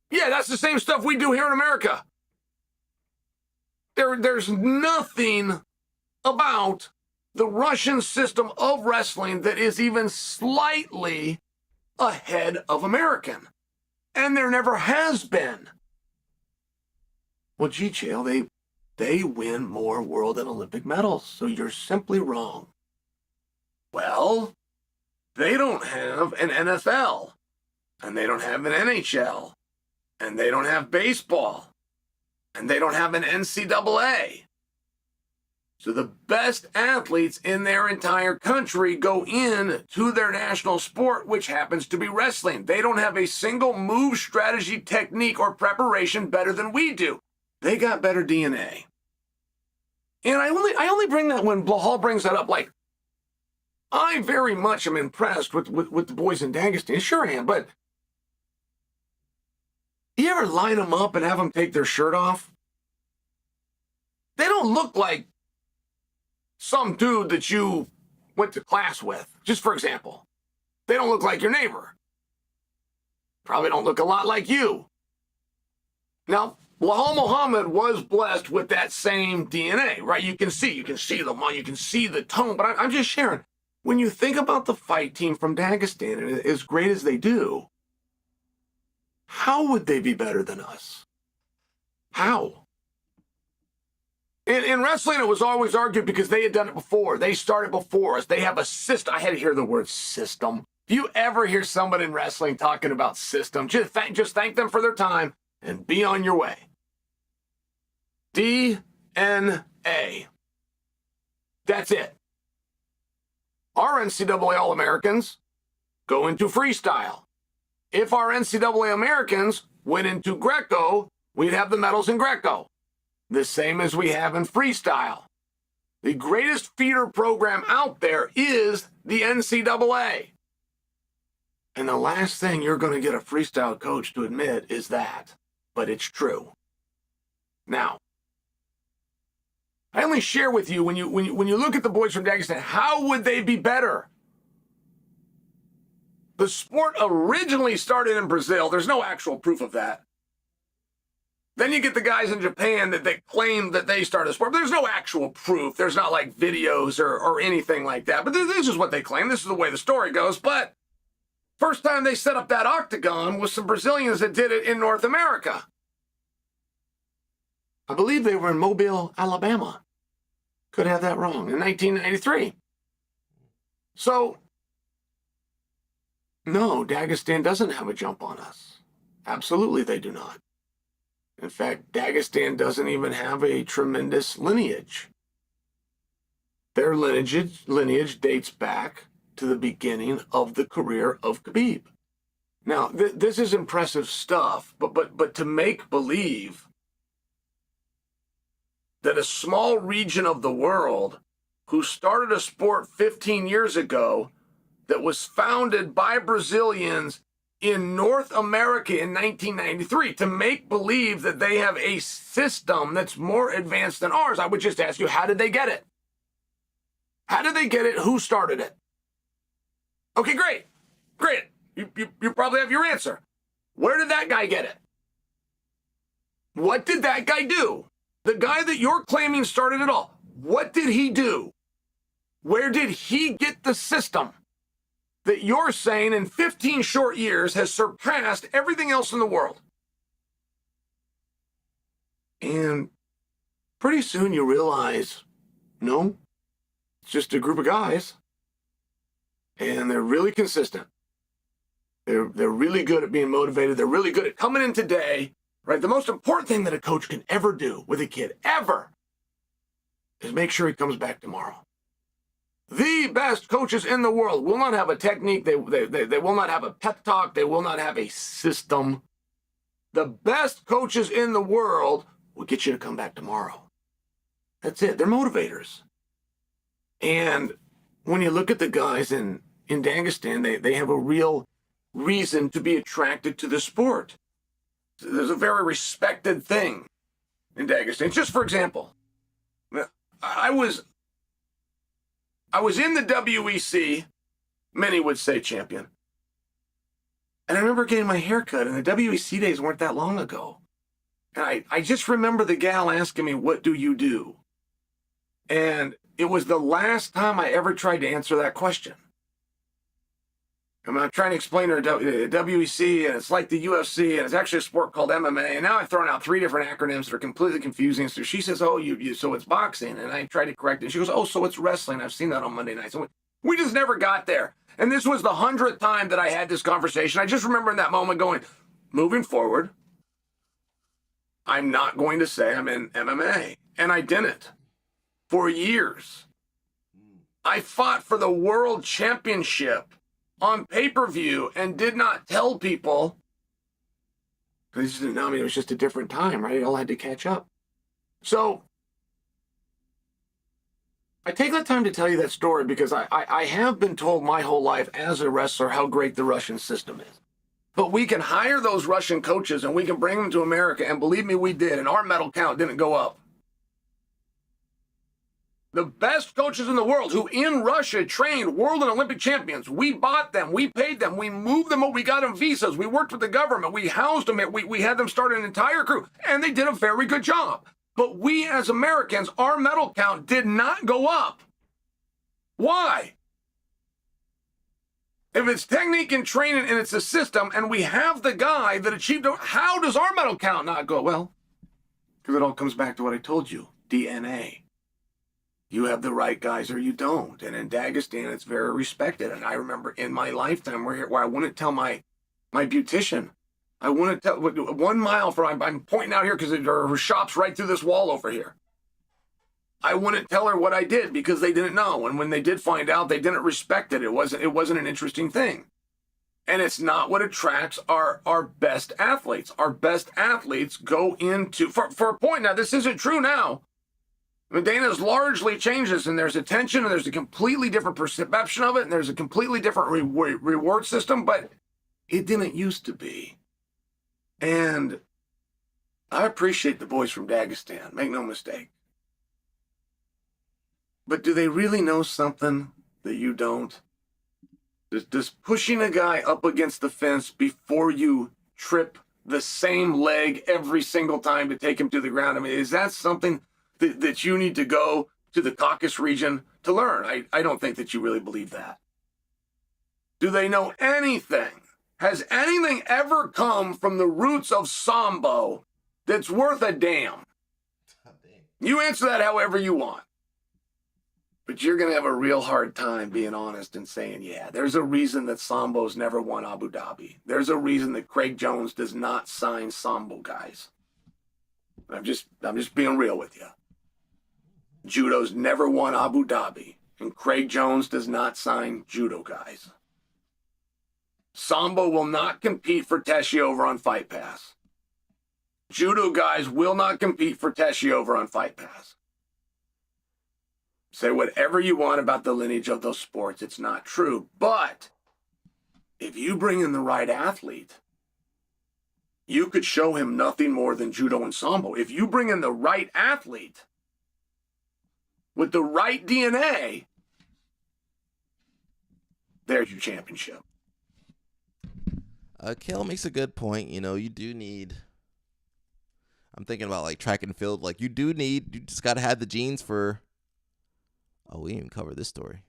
Yeah, that's the same stuff we do here in America. There's nothing about the Russian system of wrestling that is even slightly ahead of American. And there never has been. Well, gee, Chael, they win more world and Olympic medals, so you're simply wrong. Well, they don't have an NFL, and they don't have an NHL, and they don't have baseball, and they don't have an NCAA. So the best athletes in their entire country go in to their national sport, which happens to be wrestling. They don't have a single move, strategy, technique, or preparation better than we do. They got better DNA. And I only bring that when Blahal brings that up. Like, I very much am impressed with the boys in Dagestan. Sure am, but you ever line them up and have them take their shirt off? They don't look like some dude that you went to class with, just for example. They don't look like your neighbor. Probably don't look a lot like you. Now, Blahal Muhammad was blessed with that same DNA, right? You can see them, you can see the tone, but I'm just sharing. When you think about the fight team from Dagestan, as great as they do, how would they be better than us? How? In wrestling, it was always argued because they had done it before. They started before us. They have a system. I had to hear the word system. Do you ever hear someone in wrestling talking about system? Just thank them for their time and be on your way. DNA. That's it. Our NCAA All-Americans go into freestyle. If our NCAA Americans went into Greco, we'd have the medals in Greco. The same as we have in freestyle. The greatest feeder program out there is the NCAA. And the last thing you're going to get a freestyle coach to admit is that. But it's true. Now, I only share with you, when you look at the boys from Dagestan, how would they be better? The sport originally started in Brazil. There's no actual proof of that. Then you get the guys in Japan that they claim that they started a sport, but there's no actual proof. There's not like videos or anything like that. But this is what they claim. This is the way the story goes. But first time they set up that octagon was some Brazilians that did it in North America. I believe they were in Mobile, Alabama. Could have that wrong. In 1993. So, no, Dagestan doesn't have a jump on us. Absolutely they do not. In fact, Dagestan doesn't even have a tremendous lineage. Their lineage dates back to the beginning of the career of Khabib. Now, this is impressive stuff, but to make believe that a small region of the world who started a sport 15 years ago that was founded by Brazilians in North America in 1993, to make believe that they have a system that's more advanced than ours, I would just ask you, how did they get it? How did they get it? Who started it? Okay, great. You probably have your answer. Where did that guy get it? What did that guy do? The guy that you're claiming started it all, what did he do? Where did he get the system that you're saying in 15 short years has surpassed everything else in the world? And pretty soon you realize, no, it's just a group of guys. And they're really consistent. They're really good at being motivated. They're really good at coming in today, right? The most important thing that a coach can ever do with a kid, ever, is make sure he comes back tomorrow. The best coaches in the world will not have a technique. They will not have a pep talk. They will not have a system. The best coaches in the world We'll get you to come back tomorrow. That's it. They're motivators. And when you look at the guys in Dagestan, they have a real reason to be attracted to the sport. There's a very respected thing in Dagestan. Just for example, I was in the WEC, many would say champion. And I remember getting my hair cut, and the WEC days weren't that long ago. And I just remember the gal asking me, "What do you do?" And it was the last time I ever tried to answer that question. I'm trying to explain to her WEC, and it's like the UFC, and it's actually a sport called MMA. And now I've thrown out 3 different acronyms that are completely confusing. So she says, "Oh, so it's boxing." And I try to correct it. She goes, "Oh, so it's wrestling. I've seen that on Monday nights." So we just never got there. And this was the 100th time that I had this conversation. I just remember in that moment going, moving forward, I'm not going to say I'm in MMA. And I didn't. For years. I fought for the world championship on pay-per-view and did not tell people, because they just didn't know me. It was just a different time, right? It all had to catch up. So I take that time to tell you that story because I have been told my whole life as a wrestler how great the Russian system is. But we can hire those Russian coaches and we can bring them to America, and believe me, we did, and our medal count didn't go up. The best coaches in the world who in Russia trained world and Olympic champions, we bought them, we paid them, we moved them, we got them visas, we worked with the government, we housed them, we had them start an entire crew, and they did a very good job. But we as Americans, our medal count did not go up. Why? If it's technique and training and it's a system, and we have the guy that achieved it, how does our medal count not go? Well, because it all comes back to what I told you, DNA. You have the right guys or you don't. And in Dagestan, it's very respected. And I remember in my lifetime where I wouldn't tell my beautician, I wouldn't tell 1 mile from, I'm pointing out here because there are shops right through this wall over here. I wouldn't tell her what I did because they didn't know. And when they did find out, they didn't respect it. It wasn't an interesting thing. And it's not what attracts our best athletes. Our best athletes go into, for a point, now this isn't true now. I mean, Dana's largely changed this, and there's attention, and there's a completely different perception of it, and there's a completely different reward system, but it didn't used to be. And I appreciate the boys from Dagestan, make no mistake. But do they really know something that you don't? Does pushing a guy up against the fence before you trip the same leg every single time to take him to the ground, I mean, is that something that you need to go to the Caucasus region to learn? I don't think that you really believe that. Do they know anything? Has anything ever come from the roots of Sambo that's worth a damn? You answer that however you want. But you're going to have a real hard time being honest and saying, yeah, there's a reason that Sambo's never won Abu Dhabi. There's a reason that Craig Jones does not sign Sambo guys. I'm just being real with you. Judo's never won Abu Dhabi, and Craig Jones does not sign judo guys. Sambo will not compete for Teshi over on Fight Pass. Judo guys will not compete for Teshi over on Fight Pass. Say whatever you want about the lineage of those sports, it's not true. But if you bring in the right athlete, you could show him nothing more than judo and sambo. If you bring in the right athlete with the right DNA, there's your championship. Kale makes a good point. You know, you do need, I'm thinking about like track and field. Like you just got to have the genes for, we didn't even cover this story.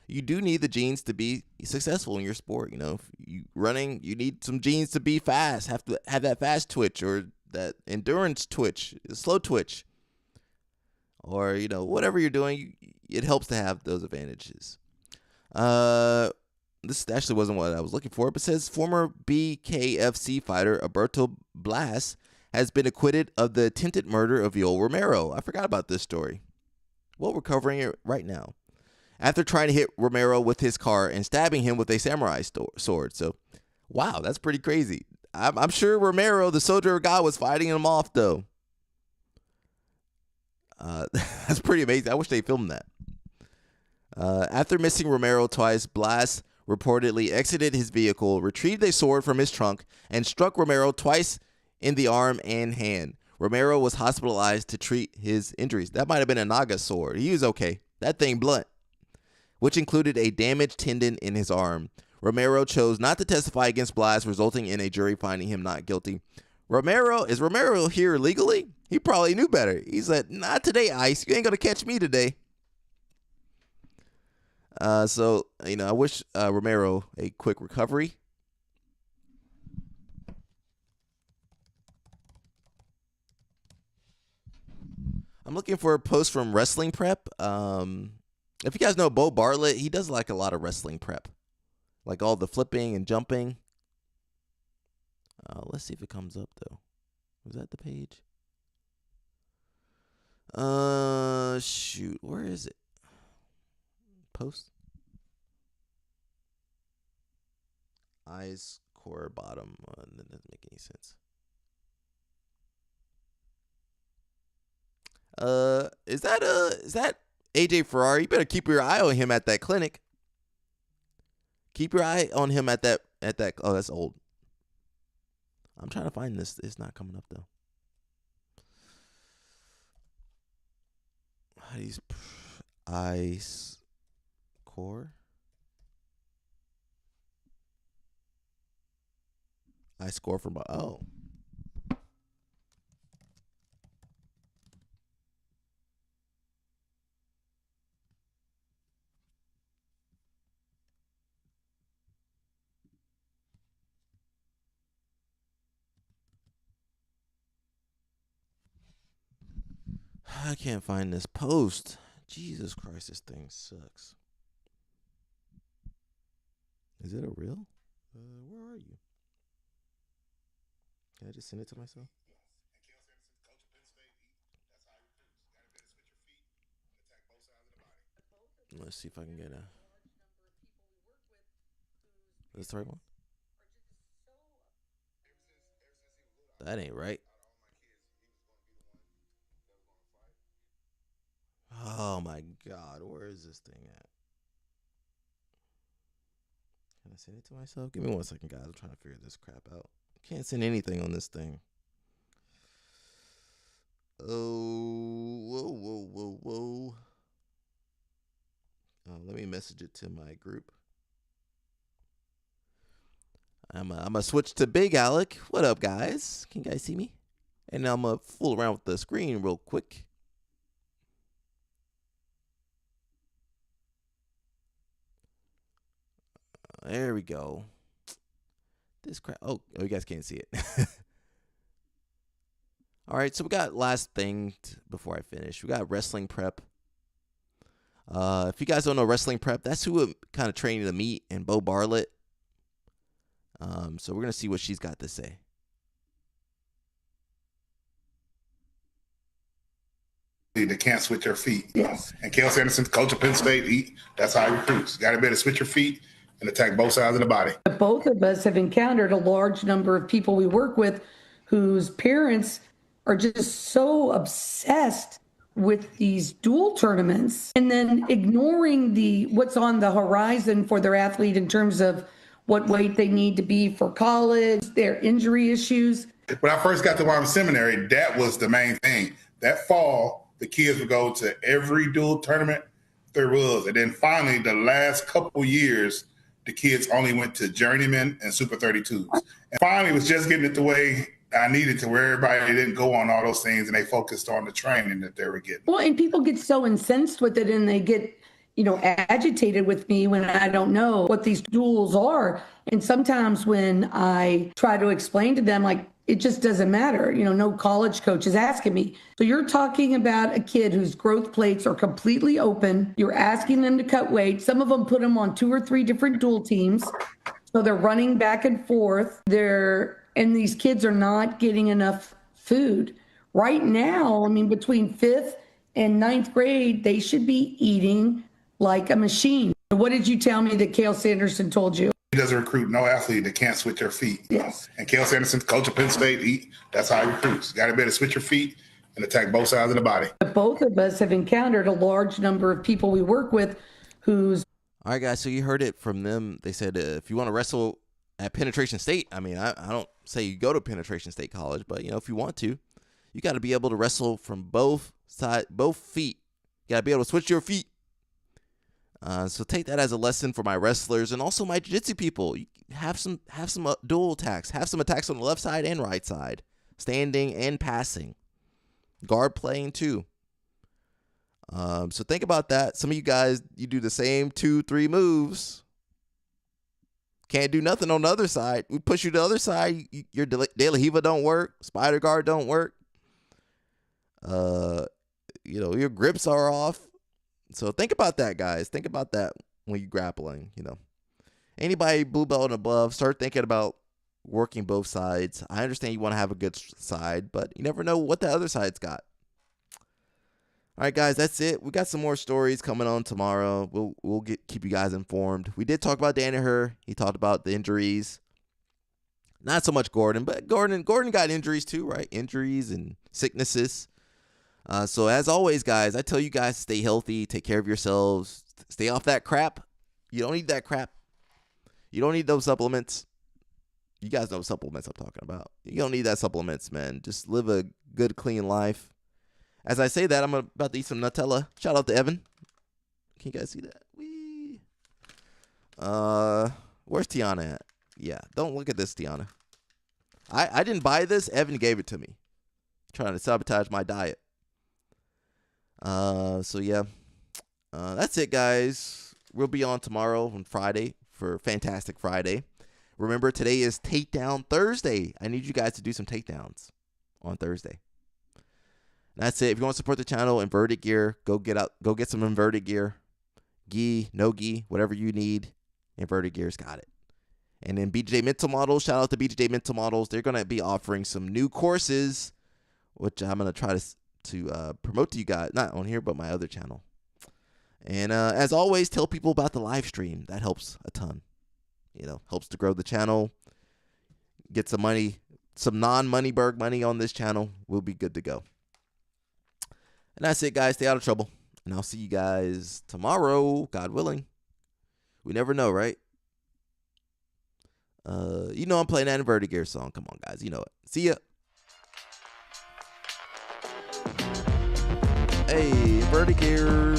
You do need the genes to be successful in your sport. You know, if you running, you need some genes to be fast. Have to have that fast twitch or that endurance twitch, slow twitch, or you know whatever you're doing. It helps to have those advantages. This actually wasn't what I was looking for, but it says former BKFC fighter Alberto Blas has been acquitted of the attempted murder of Yoel Romero. I forgot about this story. Well, we're covering it right now. After trying to hit Romero with his car and stabbing him with a samurai sword. So, wow, that's pretty crazy. I'm sure Romero, the soldier of God, was fighting him off, though. That's pretty amazing. I wish they filmed that. After missing Romero twice, Blas reportedly exited his vehicle, retrieved a sword from his trunk, and struck Romero twice in the arm and hand. Romero was hospitalized to treat his injuries. That might have been a Naga sword. He was okay. That thing blunt, which included a damaged tendon in his arm. Romero chose not to testify against Blas, resulting in a jury finding him not guilty. Is Romero here legally? He probably knew better. He said, not today, Ice. You ain't going to catch me today. So, I wish Romero a quick recovery. I'm looking for a post from Wrestling Prep. If you guys know Bo Bartlett, he does like a lot of wrestling prep. Like all the flipping and jumping. Let's see if it comes up, though. Was that the page? Shoot. Where is it? Post? Eyes, core, bottom. That doesn't make any sense. Is that AJ Ferrari? You better keep your eye on him at that clinic. Keep your eye on him at that. Oh, that's old. I'm trying to find this. It's not coming up though. He's ice core. I score from oh. I can't find this post. Jesus Christ, this thing sucks. Is it a real? Where are you? Can I just send it to myself? Let's see if I can get a... Is this the right one? That ain't right. Oh my God, where is this thing at? Can I send it to myself? Give me 1 second, guys. I'm trying to figure this crap out. Can't send anything on this thing. Oh, whoa. Let me message it to my group. I'm gonna switch to Big Alec. What up, guys? Can you guys see me? And I'm gonna fool around with the screen real quick. There we go. This crap. Oh, you guys can't see it. All right, so we got last thing before I finish. We got wrestling prep. If you guys don't know wrestling prep, that's who I'm kind of training to meet, and Bo Bartlett. So we're gonna see what she's got to say. They can't switch their feet. Yes. And Kale Sanderson, coach of Penn State, that's how he recruits. You got to be able to switch your feet and attack both sides of the body. Both of us have encountered a large number of people we work with whose parents are just so obsessed with these dual tournaments and then ignoring what's on the horizon for their athlete in terms of what weight they need to be for college, their injury issues. When I first got to Wyoming Seminary, that was the main thing. That fall, the kids would go to every dual tournament there was. And then finally, the last couple years, the kids only went to journeyman and Super 32s. And finally, it was just getting it the way I needed to, where everybody didn't go on all those things and they focused on the training that they were getting. Well, and people get so incensed with it and they get, agitated with me when I don't know what these duels are. And sometimes when I try to explain to them, like, it just doesn't matter. No college coach is asking me. So you're talking about a kid whose growth plates are completely open. You're asking them to cut weight. Some of them put them on 2 or 3 different dual teams. So they're running back and forth. And these kids are not getting enough food. Right now, between 5th and 9th grade, they should be eating like a machine. What did you tell me that Kale Sanderson told you? He doesn't recruit no athlete that can't switch their feet. Yes. And Cale Sanderson, coach of Penn State, that's how he recruits. You got to be able to switch your feet and attack both sides of the body. Both of us have encountered a large number of people we work with who's. All right, guys, so you heard it from them. They said if you want to wrestle at Penetration State, I mean, I don't say you go to Penetration State College, but, if you want to, you got to be able to wrestle from both feet. You got to be able to switch your feet. So take that as a lesson for my wrestlers and also my jiu-jitsu people. You have some dual attacks. Have some attacks on the left side and right side. Standing and passing. Guard playing too. So think about that. Some of you guys, you do the same 2-3 moves. Can't do nothing on the other side. We push you to the other side. Your De La Riva don't work. Spider guard don't work. Your grips are off. So think about that, guys. Think about that when you're grappling, Anybody blue belt and above, start thinking about working both sides. I understand you want to have a good side, but you never know what the other side's got. All right, guys, that's it. We got some more stories coming on tomorrow. We'll keep you guys informed. We did talk about Danaher. He talked about the injuries. Not so much Gordon, but Gordon got injuries too, right? Injuries and sicknesses. So as always, guys, I tell you guys to stay healthy, take care of yourselves, stay off that crap. You don't need that crap. You don't need those supplements. You guys know supplements I'm talking about. You don't need that supplements, man. Just live a good, clean life. As I say that, I'm about to eat some Nutella. Shout out to Evan. Can you guys see that? Whee. Where's Tiana at? Yeah, don't look at this, Tiana. I didn't buy this. Evan gave it to me. Trying to sabotage my diet. So yeah, that's it, guys. We'll be on tomorrow on Friday for Fantastic Friday. Remember, today is Takedown Thursday. I need you guys to do some takedowns on Thursday. That's it. If you want to support the channel, inverted gear, go get some inverted gear. Gi, no gi, whatever you need, inverted gear's got it. And then BJJ Mental Models, shout out to BJJ Mental Models. They're going to be offering some new courses, which I'm going to try to promote to you guys, not on here, but my other channel. And as always, tell people about the live stream. That helps a ton. Helps to grow the channel. Get some money, some non-Moneyberg money on this channel. We'll be good to go. And that's it, guys. Stay out of trouble. And I'll see you guys tomorrow, God willing. We never know, right? I'm playing that inverted gear song. Come on, guys. You know it. See ya. Hey, inverted gear.